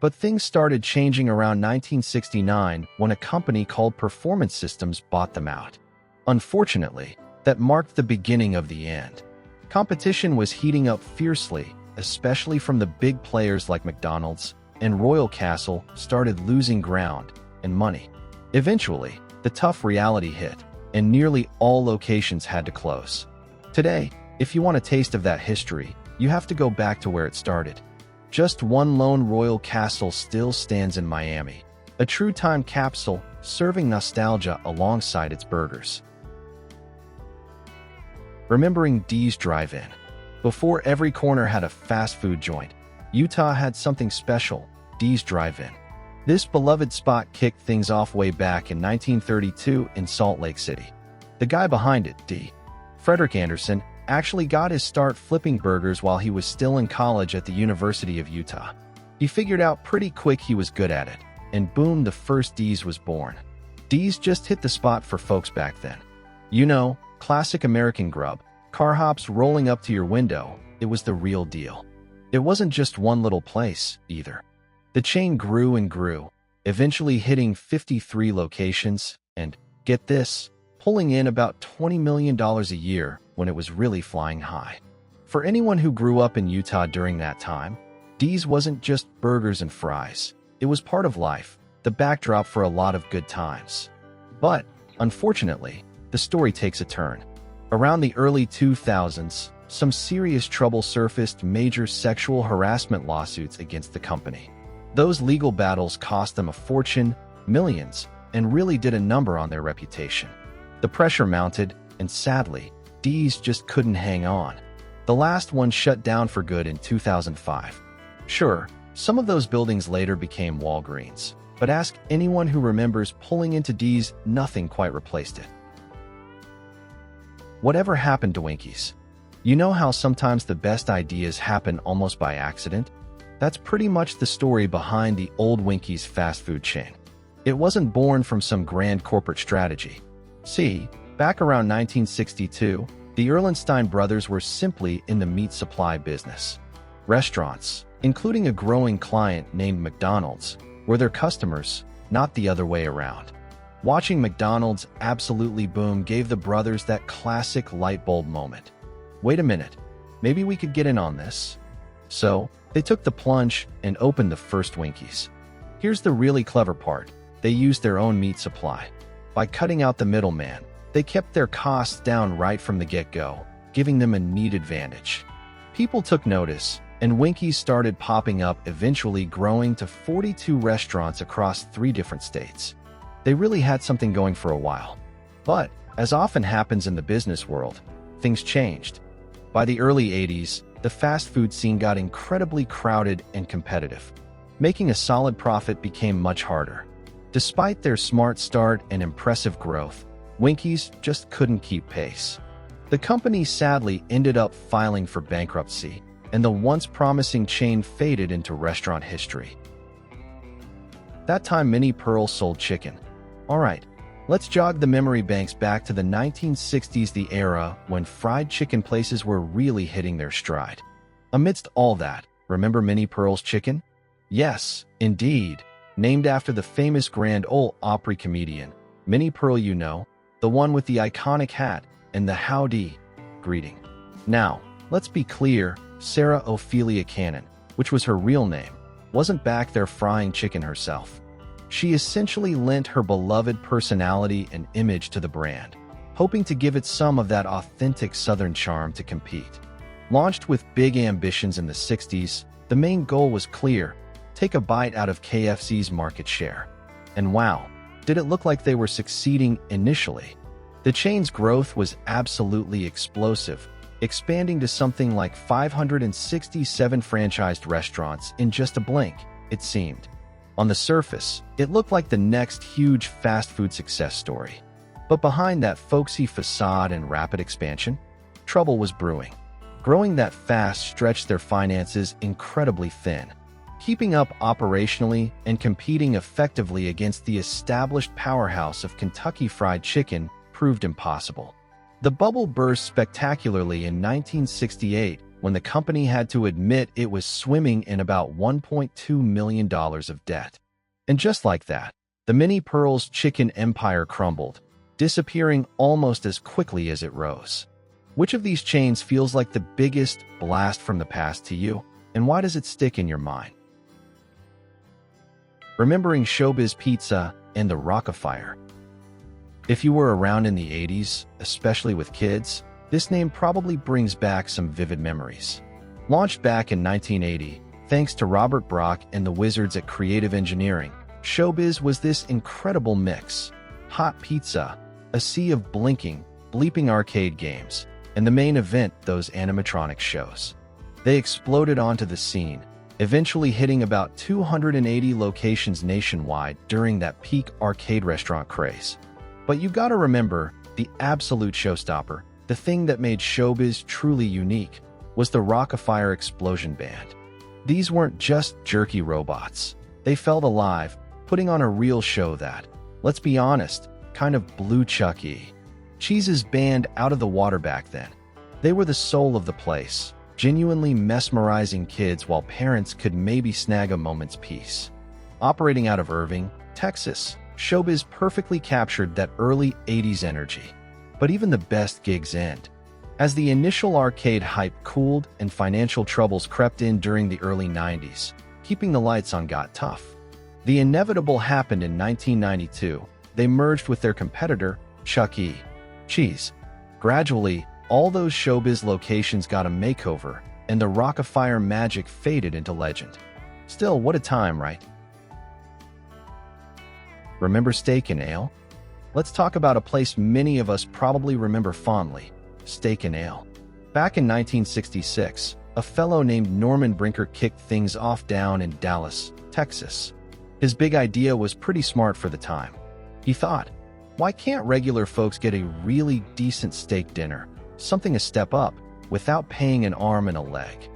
But things started changing around 1969 when a company called Performance Systems bought them out. Unfortunately, that marked the beginning of the end. Competition was heating up fiercely, especially from the big players like McDonald's, and Royal Castle started losing ground and money. Eventually, the tough reality hit, and nearly all locations had to close. Today, if you want a taste of that history, you have to go back to where it started. Just one lone Royal Castle still stands in Miami, a true time capsule serving nostalgia alongside its burgers. Remembering Dee's Drive-In. Before every corner had a fast food joint, Utah had something special, Dee's Drive-In. This beloved spot kicked things off way back in 1932 in Salt Lake City. The guy behind it, D. Frederick Anderson, actually got his start flipping burgers while he was still in college at the University of Utah. He figured out pretty quick he was good at it, and boom, the first Dee's was born. Dee's just hit the spot for folks back then. You know, classic American grub, car hops rolling up to your window, it was the real deal. It wasn't just one little place, either. The chain grew and grew, eventually hitting 53 locations, and, get this, pulling in about $20 million a year when it was really flying high. For anyone who grew up in Utah during that time, Dee's wasn't just burgers and fries. It was part of life, the backdrop for a lot of good times. But, unfortunately, the story takes a turn. Around the early 2000s, some serious trouble surfaced, major sexual harassment lawsuits against the company. Those legal battles cost them a fortune, millions, and really did a number on their reputation. The pressure mounted, and sadly, Dee's just couldn't hang on. The last one shut down for good in 2005. Sure, some of those buildings later became Walgreens, but ask anyone who remembers pulling into Dee's, nothing quite replaced it. Whatever happened to Winkies? You know how sometimes the best ideas happen almost by accident? That's pretty much the story behind the old Winkies fast food chain. It wasn't born from some grand corporate strategy. See, back around 1962, the Erlenstein brothers were simply in the meat supply business. Restaurants, including a growing client named McDonald's, were their customers, not the other way around. Watching McDonald's absolutely boom gave the brothers that classic light bulb moment. Wait a minute, maybe we could get in on this. So, they took the plunge and opened the first Winkies. Here's the really clever part. They used their own meat supply. By cutting out the middleman, they kept their costs down right from the get-go, giving them a neat advantage. People took notice, and Winkies started popping up, eventually growing to 42 restaurants across 3 different states. They really had something going for a while. But, as often happens in the business world, things changed. By the early 80s, the fast food scene got incredibly crowded and competitive. Making a solid profit became much harder. Despite their smart start and impressive growth, Winkies just couldn't keep pace. The company sadly ended up filing for bankruptcy, and the once promising chain faded into restaurant history. That time Minnie Pearl sold chicken. Alright, let's jog the memory banks back to the 1960s, the era when fried chicken places were really hitting their stride. Amidst all that, remember Minnie Pearl's chicken? Yes, indeed. Named after the famous Grand Ole Opry comedian, Minnie Pearl, you know, the one with the iconic hat and the howdy greeting. Now, let's be clear, Sarah Ophelia Cannon, which was her real name, wasn't back there frying chicken herself. She essentially lent her beloved personality and image to the brand, hoping to give it some of that authentic Southern charm to compete. Launched with big ambitions in the 60s, the main goal was clear: take a bite out of KFC's market share. And wow, did it look like they were succeeding initially. The chain's growth was absolutely explosive, expanding to something like 567 franchised restaurants in just a blink, it seemed. On the surface, it looked like the next huge fast food success story. But behind that folksy facade and rapid expansion, trouble was brewing. Growing that fast stretched their finances incredibly thin. Keeping up operationally and competing effectively against the established powerhouse of Kentucky Fried Chicken proved impossible. The bubble burst spectacularly in 1968 when the company had to admit it was swimming in about $1.2 million of debt. And just like that, the Mini Pearls chicken empire crumbled, disappearing almost as quickly as it rose. Which of these chains feels like the biggest blast from the past to you, and why does it stick in your mind? Remembering ShowBiz Pizza and the Rock-a-Fire. If you were around in the 80s, especially with kids, this name probably brings back some vivid memories. Launched back in 1980, thanks to Robert Brock and the wizards at Creative Engineering, ShowBiz was this incredible mix: hot pizza, a sea of blinking, bleeping arcade games, and the main event, those animatronic shows. They exploded onto the scene, eventually hitting about 280 locations nationwide during that peak arcade restaurant craze. But you gotta remember, the absolute showstopper, the thing that made ShowBiz truly unique, was the Rock-a-Fire Explosion Band. These weren't just jerky robots. They felt alive, putting on a real show that, let's be honest, kind of blew Chuck E. Cheese's band out of the water back then. They were the soul of the place, genuinely mesmerizing kids while parents could maybe snag a moment's peace. Operating out of Irving, Texas, ShowBiz perfectly captured that early 80s energy. But even the best gigs end. As the initial arcade hype cooled and financial troubles crept in during the early 90s, keeping the lights on got tough. The inevitable happened in 1992. They merged with their competitor, Chuck E. Cheese. Gradually, all those ShowBiz locations got a makeover, and the Rock-a-Fire magic faded into legend. Still, what a time, right? Remember Steak and Ale? Let's talk about a place many of us probably remember fondly: Steak and Ale. Back in 1966, a fellow named Norman Brinker kicked things off down in Dallas, Texas. His big idea was pretty smart for the time. He thought, why can't regular folks get a really decent steak dinner, something a step up, without paying an arm and a leg?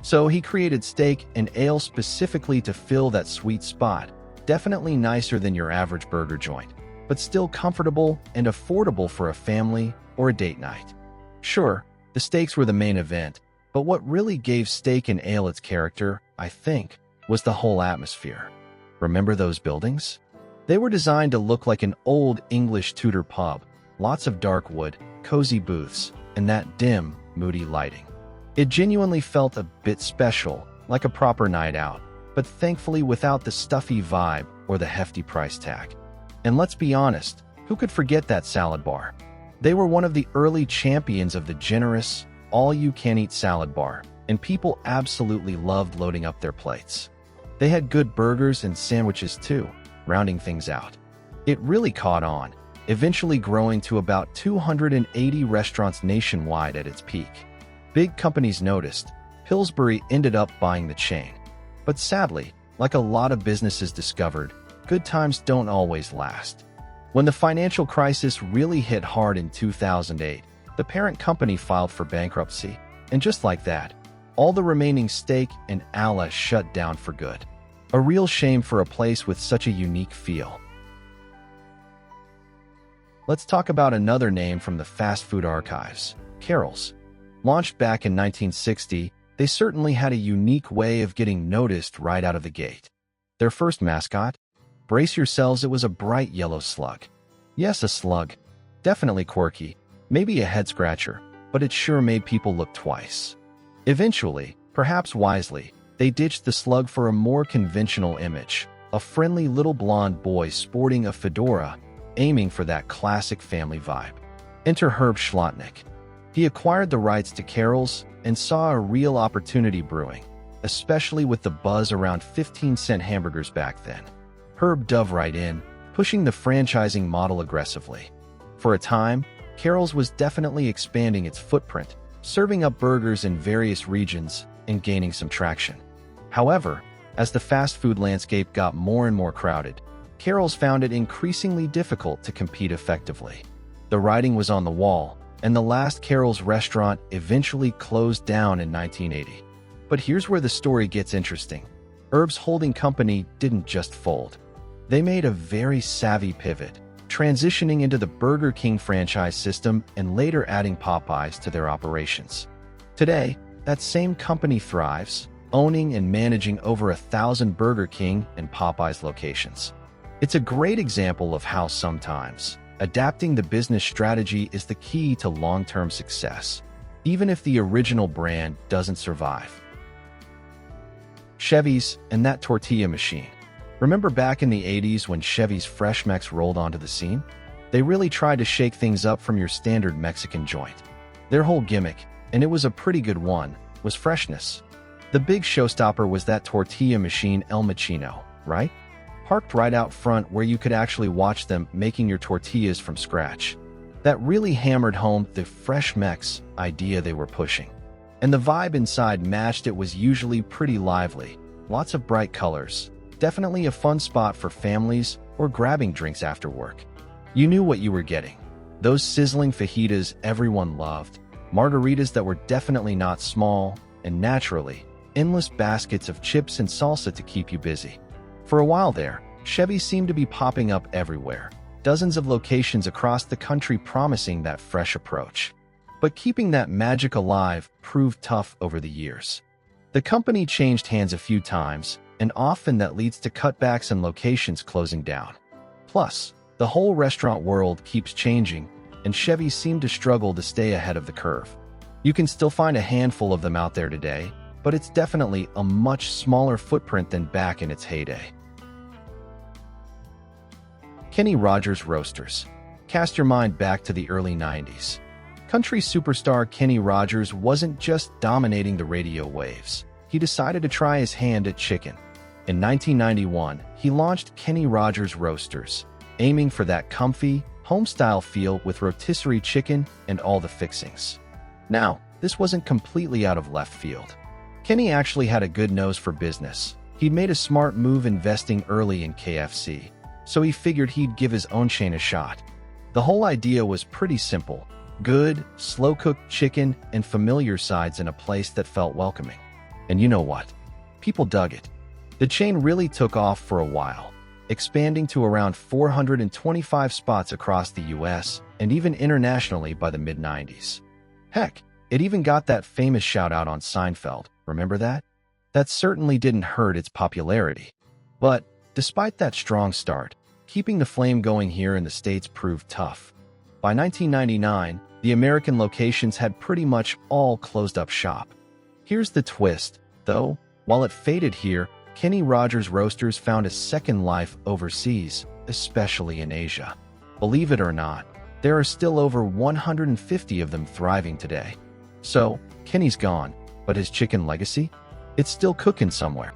So he created Steak and Ale specifically to fill that sweet spot. Definitely nicer than your average burger joint, but still comfortable and affordable for a family or a date night. Sure, the steaks were the main event, but what really gave Steak and Ale its character, I think, was the whole atmosphere. Remember those buildings? They were designed to look like an old English Tudor pub, lots of dark wood, cozy booths, and that dim, moody lighting. It genuinely felt a bit special, like a proper night out, but thankfully without the stuffy vibe or the hefty price tag. And let's be honest, who could forget that salad bar? They were one of the early champions of the generous, all-you-can-eat salad bar, and people absolutely loved loading up their plates. They had good burgers and sandwiches too, rounding things out. It really caught on, eventually growing to about 280 restaurants nationwide at its peak. Big companies noticed. Pillsbury ended up buying the chain. But sadly, like a lot of businesses discovered, good times don't always last. When the financial crisis really hit hard in 2008, the parent company filed for bankruptcy, and just like that, all the remaining Steak and Ale shut down for good. A real shame for a place with such a unique feel. Let's talk about another name from the fast food archives, Carol's. Launched back in 1960, they certainly had a unique way of getting noticed right out of the gate. Their first mascot? Brace yourselves, it was a bright yellow slug. Yes, a slug. Definitely quirky, maybe a head-scratcher, but it sure made people look twice. Eventually, perhaps wisely, they ditched the slug for a more conventional image, a friendly little blonde boy sporting a fedora, aiming for that classic family vibe. Enter Herb Schlotnick. He acquired the rights to Carol's and saw a real opportunity brewing, especially with the buzz around 15-cent hamburgers back then. Herb dove right in, pushing the franchising model aggressively. For a time, Carol's was definitely expanding its footprint, serving up burgers in various regions and gaining some traction. However, as the fast food landscape got more and more crowded, Carol's found it increasingly difficult to compete effectively. The writing was on the wall, and the last Carol's restaurant eventually closed down in 1980. But here's where the story gets interesting. Herb's holding company didn't just fold. They made a very savvy pivot, transitioning into the Burger King franchise system and later adding Popeyes to their operations. Today, that same company thrives, owning and managing over 1,000 Burger King and Popeyes locations. It's a great example of how sometimes adapting the business strategy is the key to long-term success, even if the original brand doesn't survive. Chevy's and that tortilla machine. Remember back in the 80s when Chevy's Fresh Mex rolled onto the scene? They really tried to shake things up from your standard Mexican joint. Their whole gimmick, and it was a pretty good one, was freshness. The big showstopper was that tortilla machine El Machino, right? Parked right out front where you could actually watch them making your tortillas from scratch. That really hammered home the Fresh Mex idea they were pushing. And the vibe inside matched it. Was usually pretty lively, lots of bright colors, definitely a fun spot for families or grabbing drinks after work. You knew what you were getting. Those sizzling fajitas everyone loved, margaritas that were definitely not small, and naturally, endless baskets of chips and salsa to keep you busy. For a while there, Chevy seemed to be popping up everywhere, dozens of locations across the country promising that fresh approach. But keeping that magic alive proved tough over the years. The company changed hands a few times, and often that leads to cutbacks and locations closing down. Plus, the whole restaurant world keeps changing, and Chevy seemed to struggle to stay ahead of the curve. You can still find a handful of them out there today, but it's definitely a much smaller footprint than back in its heyday. Kenny Rogers Roasters. Cast your mind back to the early 90s. Country superstar Kenny Rogers wasn't just dominating the radio waves. He decided to try his hand at chicken. In 1991, he launched Kenny Rogers Roasters, aiming for that comfy, home-style feel with rotisserie chicken and all the fixings. Now, this wasn't completely out of left field. Kenny actually had a good nose for business. He'd made a smart move investing early in KFC, so he figured he'd give his own chain a shot. The whole idea was pretty simple: good, slow-cooked chicken and familiar sides in a place that felt welcoming. And you know what? People dug it. The chain really took off for a while, expanding to around 425 spots across the US and even internationally by the mid-90s. Heck, it even got that famous shout-out on Seinfeld, remember that? That certainly didn't hurt its popularity. But despite that strong start, keeping the flame going here in the States proved tough. By 1999, the American locations had pretty much all closed up shop. Here's the twist, though. While it faded here, Kenny Rogers Roasters found a second life overseas, especially in Asia. Believe it or not, there are still over 150 of them thriving today. So, Kenny's gone, but his chicken legacy? It's still cooking somewhere.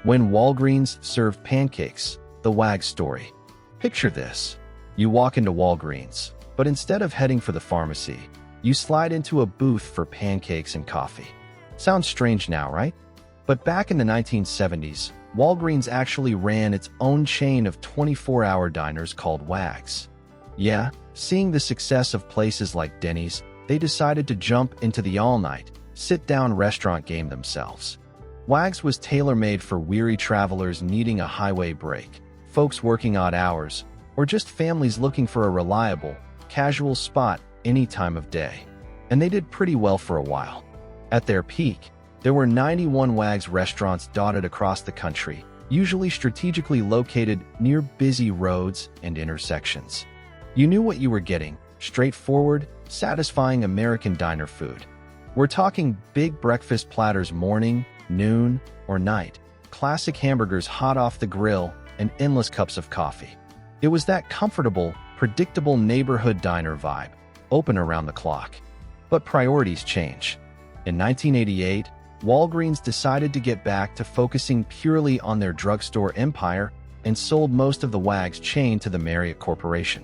When Walgreens served pancakes, the Wags story. Picture this. You walk into Walgreens, but instead of heading for the pharmacy, you slide into a booth for pancakes and coffee. Sounds strange now, right? But back in the 1970s, Walgreens actually ran its own chain of 24-hour diners called Wags. Yeah, seeing the success of places like Denny's, they decided to jump into the all-night, sit-down restaurant game themselves. Wags was tailor-made for weary travelers needing a highway break, folks working odd hours, or just families looking for a reliable, casual spot any time of day. And they did pretty well for a while. At their peak, there were 91 Wags restaurants dotted across the country, usually strategically located near busy roads and intersections. You knew what you were getting: straightforward, satisfying American diner food. We're talking big breakfast platters morning, noon, or night, classic hamburgers hot off the grill, and endless cups of coffee. It was that comfortable, predictable neighborhood diner vibe, open around the clock. But priorities change. In 1988, Walgreens decided to get back to focusing purely on their drugstore empire and sold most of the Wags chain to the Marriott Corporation.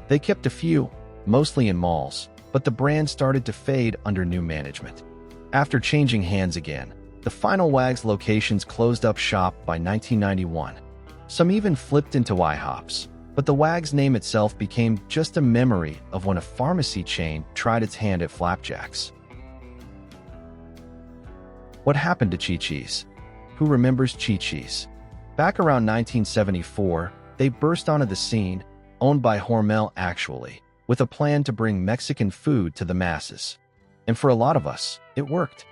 They kept a few, mostly in malls, but the brand started to fade under new management. After changing hands again, the final Wags locations closed up shop by 1991. Some even flipped into IHOPs, but the Wags name itself became just a memory of when a pharmacy chain tried its hand at flapjacks. What happened to Chi-Chi's? Who remembers Chi-Chi's? Back around 1974, they burst onto the scene, owned by Hormel actually, with a plan to bring Mexican food to the masses. And for a lot of us, it worked.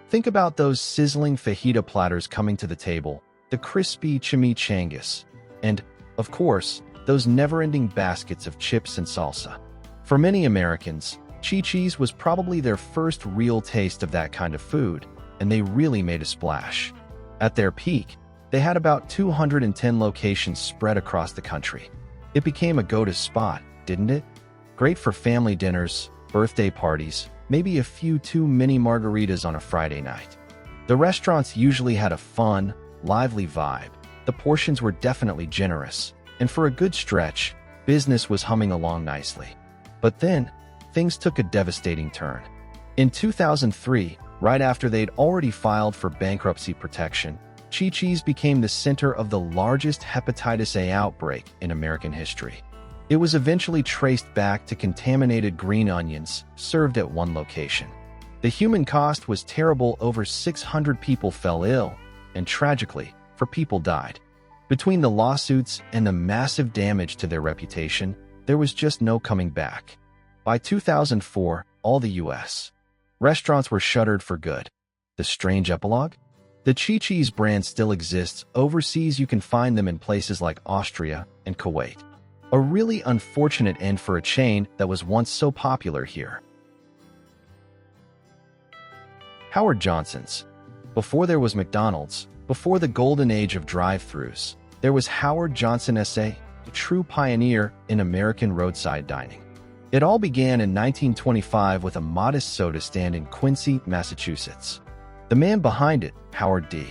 Think about those sizzling fajita platters coming to the table, the crispy chimichangas, and, of course, those never-ending baskets of chips and salsa. For many Americans, Chi-Chi's was probably their first real taste of that kind of food, and they really made a splash. At their peak, they had about 210 locations spread across the country. It became a go-to spot, didn't it? Great for family dinners, birthday parties, maybe a few too many margaritas on a Friday night. The restaurants usually had a fun, lively vibe. The portions were definitely generous, and for a good stretch, business was humming along nicely. But then, things took a devastating turn. In 2003, right after they'd already filed for bankruptcy protection, Chi-Chi's became the center of the largest hepatitis A outbreak in American history. It was eventually traced back to contaminated green onions served at one location. The human cost was terrible. Over 600 people fell ill, and tragically, 4 people died. Between the lawsuits and the massive damage to their reputation, there was just no coming back. By 2004, all the U.S. restaurants were shuttered for good. The strange epilogue? The Chi-Chi's brand still exists. Overseas, you can find them in places like Austria and Kuwait. A really unfortunate end for a chain that was once so popular here. Howard Johnson's. Before there was McDonald's, before the golden age of drive-thrus, there was Howard Johnson S.A., a true pioneer in American roadside dining. It all began in 1925 with a modest soda stand in Quincy, Massachusetts. The man behind it, Howard D.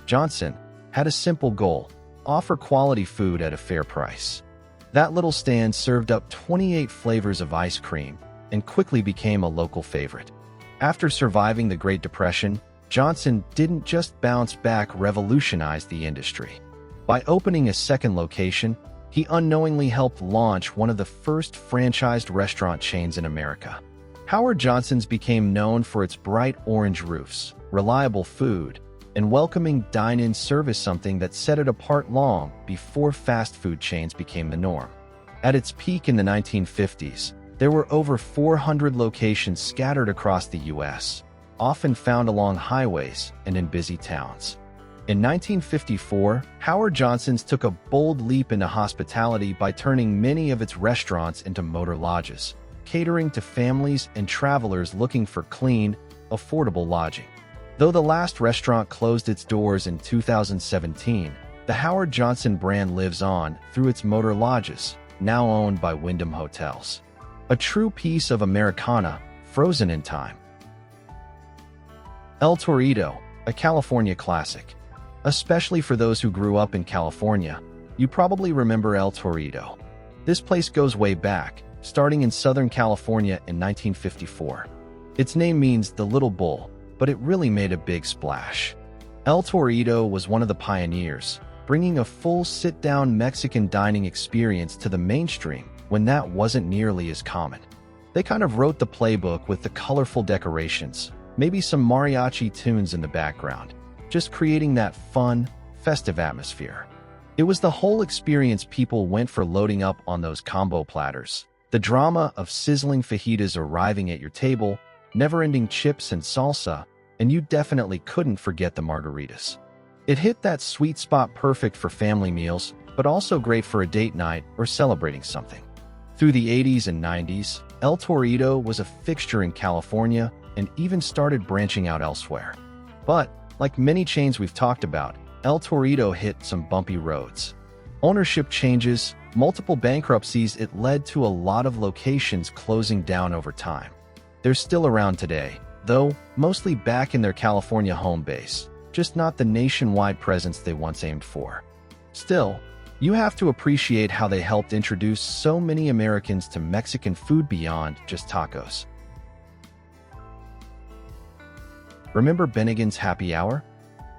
Johnson, had a simple goal: offer quality food at a fair price. That little stand served up 28 flavors of ice cream and quickly became a local favorite. After surviving the Great Depression, Johnson didn't just bounce back, revolutionized the industry. By opening a second location, he unknowingly helped launch one of the first franchised restaurant chains in America. Howard Johnson's became known for its bright orange roofs, reliable food, and welcoming dine-in service, something that set it apart long before fast food chains became the norm. At its peak in the 1950s, there were over 400 locations scattered across the U.S., often found along highways and in busy towns. In 1954, Howard Johnson's took a bold leap into hospitality by turning many of its restaurants into motor lodges, catering to families and travelers looking for clean, affordable lodging. Though the last restaurant closed its doors in 2017, the Howard Johnson brand lives on through its motor lodges, now owned by Wyndham Hotels. A true piece of Americana, frozen in time. El Torito, a California classic. Especially for those who grew up in California, you probably remember El Torito. This place goes way back, starting in Southern California in 1954. Its name means the little bull, but it really made a big splash. El Torito was one of the pioneers, bringing a full sit-down Mexican dining experience to the mainstream when that wasn't nearly as common. They kind of wrote the playbook with the colorful decorations, maybe some mariachi tunes in the background, just creating that fun, festive atmosphere. It was the whole experience. People went for loading up on those combo platters, the drama of sizzling fajitas arriving at your table, never-ending chips and salsa, and you definitely couldn't forget the margaritas. It hit that sweet spot, perfect for family meals, but also great for a date night or celebrating something. Through the 80s and 90s, El Torito was a fixture in California and even started branching out elsewhere. But, like many chains we've talked about, El Torito hit some bumpy roads. Ownership changes, multiple bankruptcies, it led to a lot of locations closing down over time. They're still around today, though mostly back in their California home base, just not the nationwide presence they once aimed for. Still, you have to appreciate how they helped introduce so many Americans to Mexican food beyond just tacos. Remember Bennigan's Happy Hour?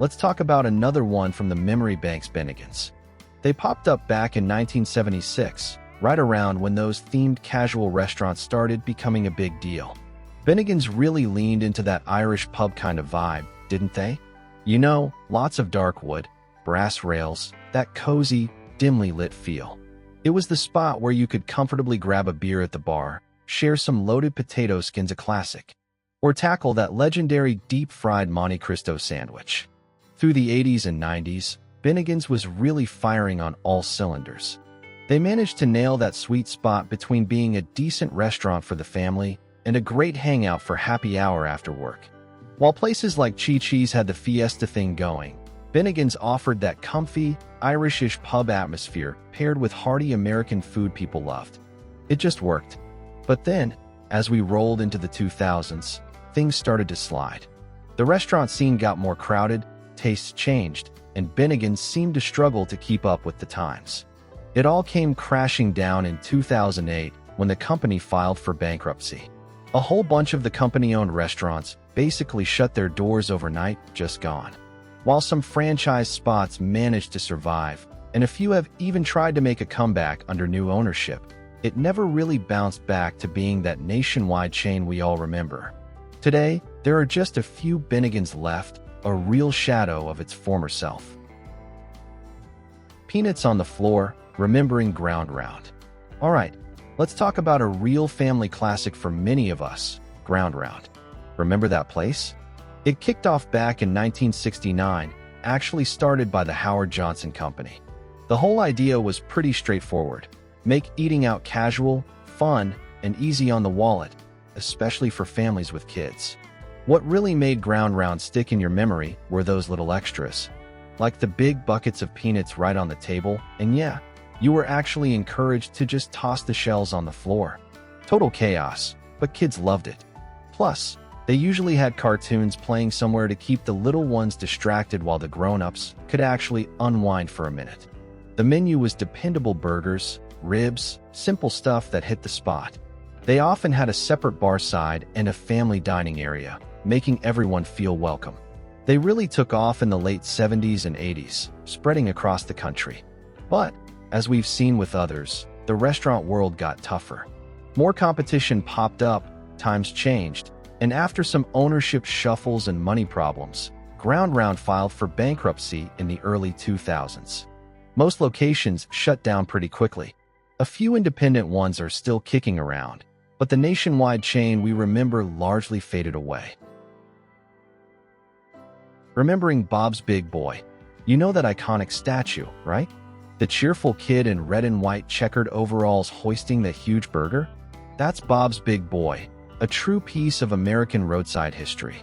Let's talk about another one from the memory banks, Bennigan's. They popped up back in 1976, right around when those themed casual restaurants started becoming a big deal. Bennigan's really leaned into that Irish pub kind of vibe, didn't they? You know, lots of dark wood, brass rails, that cozy, dimly lit feel. It was the spot where you could comfortably grab a beer at the bar, share some loaded potato skins, a classic, or tackle that legendary deep-fried Monte Cristo sandwich. Through the 80s and 90s, Bennigan's was really firing on all cylinders. They managed to nail that sweet spot between being a decent restaurant for the family and a great hangout for happy hour after work. While places like Chi-Chi's had the fiesta thing going, Bennigan's offered that comfy, Irishish pub atmosphere paired with hearty American food people loved. It just worked. But then, as we rolled into the 2000s, things started to slide. The restaurant scene got more crowded, tastes changed, and Bennigan's seemed to struggle to keep up with the times. It all came crashing down in 2008 when the company filed for bankruptcy. A whole bunch of the company-owned restaurants basically shut their doors overnight, just gone. While some franchise spots managed to survive, and a few have even tried to make a comeback under new ownership, it never really bounced back to being that nationwide chain we all remember. Today, there are just a few Bennigan's left, a real shadow of its former self. Peanuts on the floor, remembering Ground Round. Alright, let's talk about a real family classic for many of us, Ground Round. Remember that place? It kicked off back in 1969, actually started by the Howard Johnson Company. The whole idea was pretty straightforward. Make eating out casual, fun, and easy on the wallet, especially for families with kids. What really made Ground Round stick in your memory were those little extras, like the big buckets of peanuts right on the table, and yeah, you were actually encouraged to just toss the shells on the floor. Total chaos, but kids loved it. Plus, they usually had cartoons playing somewhere to keep the little ones distracted while the grown-ups could actually unwind for a minute. The menu was dependable burgers, ribs, simple stuff that hit the spot. They often had a separate bar side and a family dining area, making everyone feel welcome. They really took off in the late 70s and 80s, spreading across the country. But, as we've seen with others, the restaurant world got tougher. More competition popped up, times changed, and after some ownership shuffles and money problems, Ground Round filed for bankruptcy in the early 2000s. Most locations shut down pretty quickly. A few independent ones are still kicking around, but the nationwide chain we remember largely faded away. Remembering Bob's Big Boy. You know that iconic statue, right? The cheerful kid in red and white checkered overalls hoisting the huge burger? That's Bob's Big Boy, a true piece of American roadside history.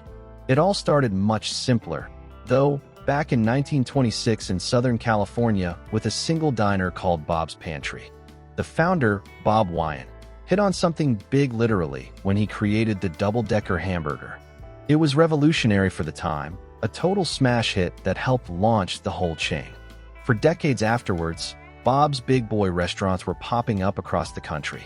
It all started much simpler, though, back in 1926 in Southern California with a single diner called Bob's Pantry. The founder, Bob Wyan, hit on something big literally when he created the double-decker hamburger. It was revolutionary for the time, a total smash hit that helped launch the whole chain. For decades afterwards, Bob's Big Boy restaurants were popping up across the country.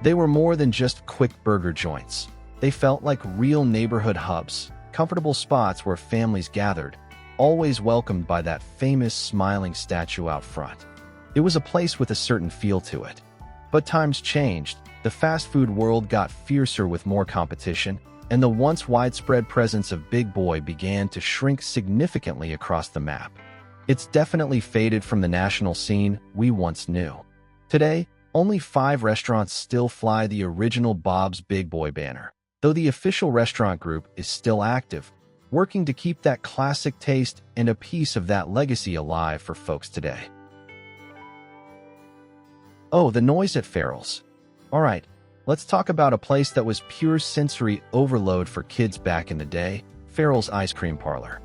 They were more than just quick burger joints. They felt like real neighborhood hubs, comfortable spots where families gathered, always welcomed by that famous smiling statue out front. It was a place with a certain feel to it. But times changed, the fast food world got fiercer with more competition, and the once widespread presence of Big Boy began to shrink significantly across the map. It's definitely faded from the national scene we once knew. Today, only 5 restaurants still fly the original Bob's Big Boy banner, though the official restaurant group is still active, working to keep that classic taste and a piece of that legacy alive for folks today. Oh, the noise at Farrell's. Alright, let's talk about a place that was pure sensory overload for kids back in the day, Farrell's Ice Cream Parlor.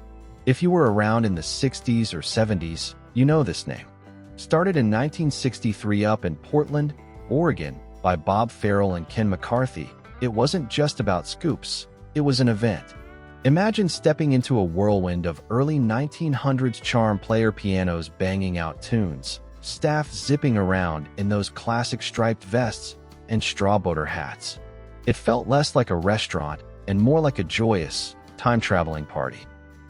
If you were around in the 60s or 70s, you know this name. Started in 1963 up in Portland, Oregon, by Bob Farrell and Ken McCarthy, it wasn't just about scoops, it was an event. Imagine stepping into a whirlwind of early 1900s charm player pianos banging out tunes, staff zipping around in those classic striped vests and straw boater hats. It felt less like a restaurant and more like a joyous, time-traveling party.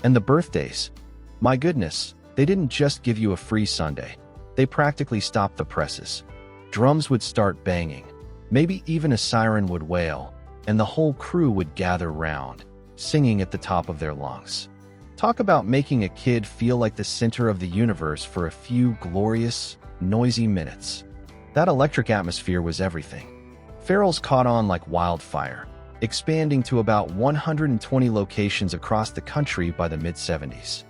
And the birthdays, my goodness, they didn't just give you a free sundae. They practically stopped the presses. Drums would start banging, maybe even a siren would wail, and the whole crew would gather round, singing at the top of their lungs. Talk about making a kid feel like the center of the universe for a few glorious, noisy minutes. That electric atmosphere was everything. Farrell's caught on like wildfire, expanding to about 120 locations across the country by the mid-70s.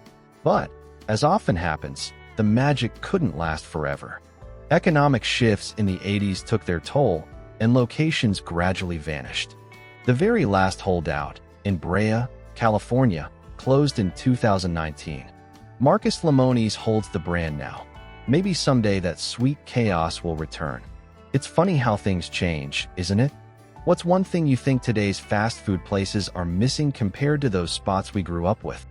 But, as often happens, the magic couldn't last forever. Economic shifts in the 80s took their toll, and locations gradually vanished. The very last holdout, in Brea, California, closed in 2019. Marcus Lemonis holds the brand now. Maybe someday that sweet chaos will return. It's funny how things change, isn't it? What's one thing you think today's fast food places are missing compared to those spots we grew up with?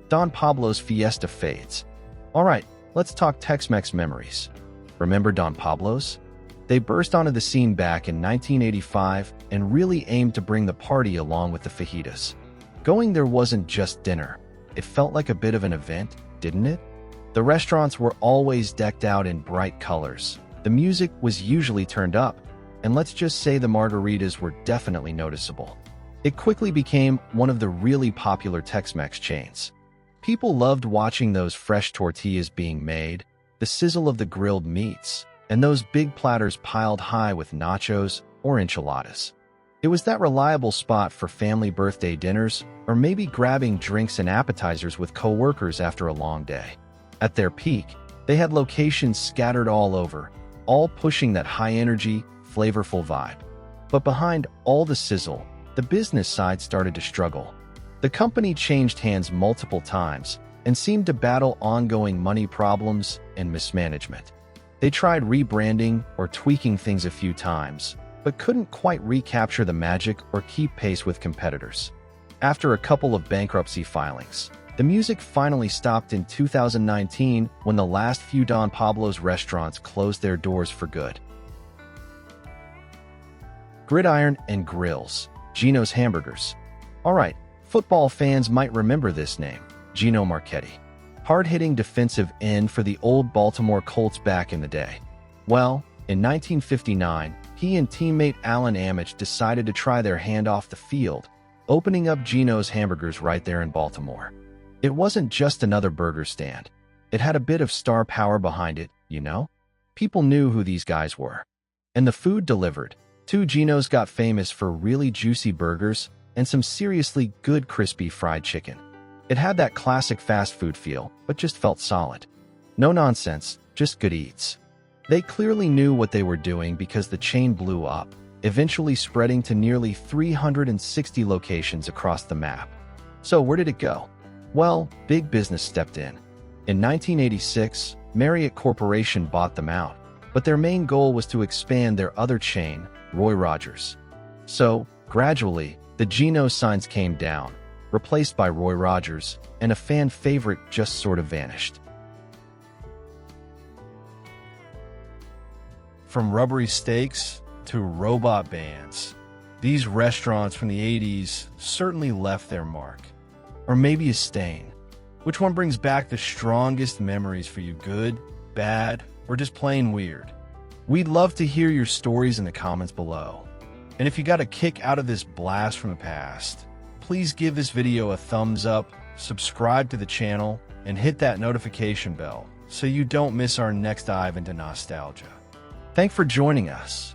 Don Pablo's Fiesta fades. Alright, let's talk Tex-Mex memories. Remember Don Pablo's? They burst onto the scene back in 1985 and really aimed to bring the party along with the fajitas. Going there wasn't just dinner. It felt like a bit of an event, didn't it? The restaurants were always decked out in bright colors. The music was usually turned up, and let's just say the margaritas were definitely noticeable. It quickly became one of the really popular Tex-Mex chains. People loved watching those fresh tortillas being made, the sizzle of the grilled meats, and those big platters piled high with nachos or enchiladas. It was that reliable spot for family birthday dinners or maybe grabbing drinks and appetizers with coworkers after a long day. At their peak, they had locations scattered all over, all pushing that high-energy, flavorful vibe. But behind all the sizzle, the business side started to struggle. The company changed hands multiple times and seemed to battle ongoing money problems and mismanagement. They tried rebranding or tweaking things a few times, but couldn't quite recapture the magic or keep pace with competitors. After a couple of bankruptcy filings, the music finally stopped in 2019 when the last few Don Pablo's restaurants closed their doors for good. Gridiron and Grills, Gino's Hamburgers. Alright, football fans might remember this name, Gino Marchetti. Hard-hitting defensive end for the old Baltimore Colts back in the day. Well, in 1959, he and teammate Alan Amich decided to try their hand off the field, opening up Gino's Hamburgers right there in Baltimore. It wasn't just another burger stand. It had a bit of star power behind it, you know? People knew who these guys were. And the food delivered. Two Gino's got famous for really juicy burgers and some seriously good crispy fried chicken. It had that classic fast food feel, but just felt solid. No nonsense, just good eats. They clearly knew what they were doing because the chain blew up, eventually spreading to nearly 360 locations across the map. So where did it go? Well, big business stepped in. In 1986, Marriott Corporation bought them out, but their main goal was to expand their other chain, Roy Rogers. So, gradually, the Gino's signs came down, replaced by Roy Rogers, and a fan favorite just sort of vanished. From rubbery steaks to robot bands, these restaurants from the 80s certainly left their mark. Or maybe a stain. Which one brings back the strongest memories for you, good, bad, or just plain weird? We'd love to hear your stories in the comments below. And if you got a kick out of this blast from the past, please give this video a thumbs up, subscribe to the channel, and hit that notification bell so you don't miss our next dive into nostalgia. Thanks for joining us.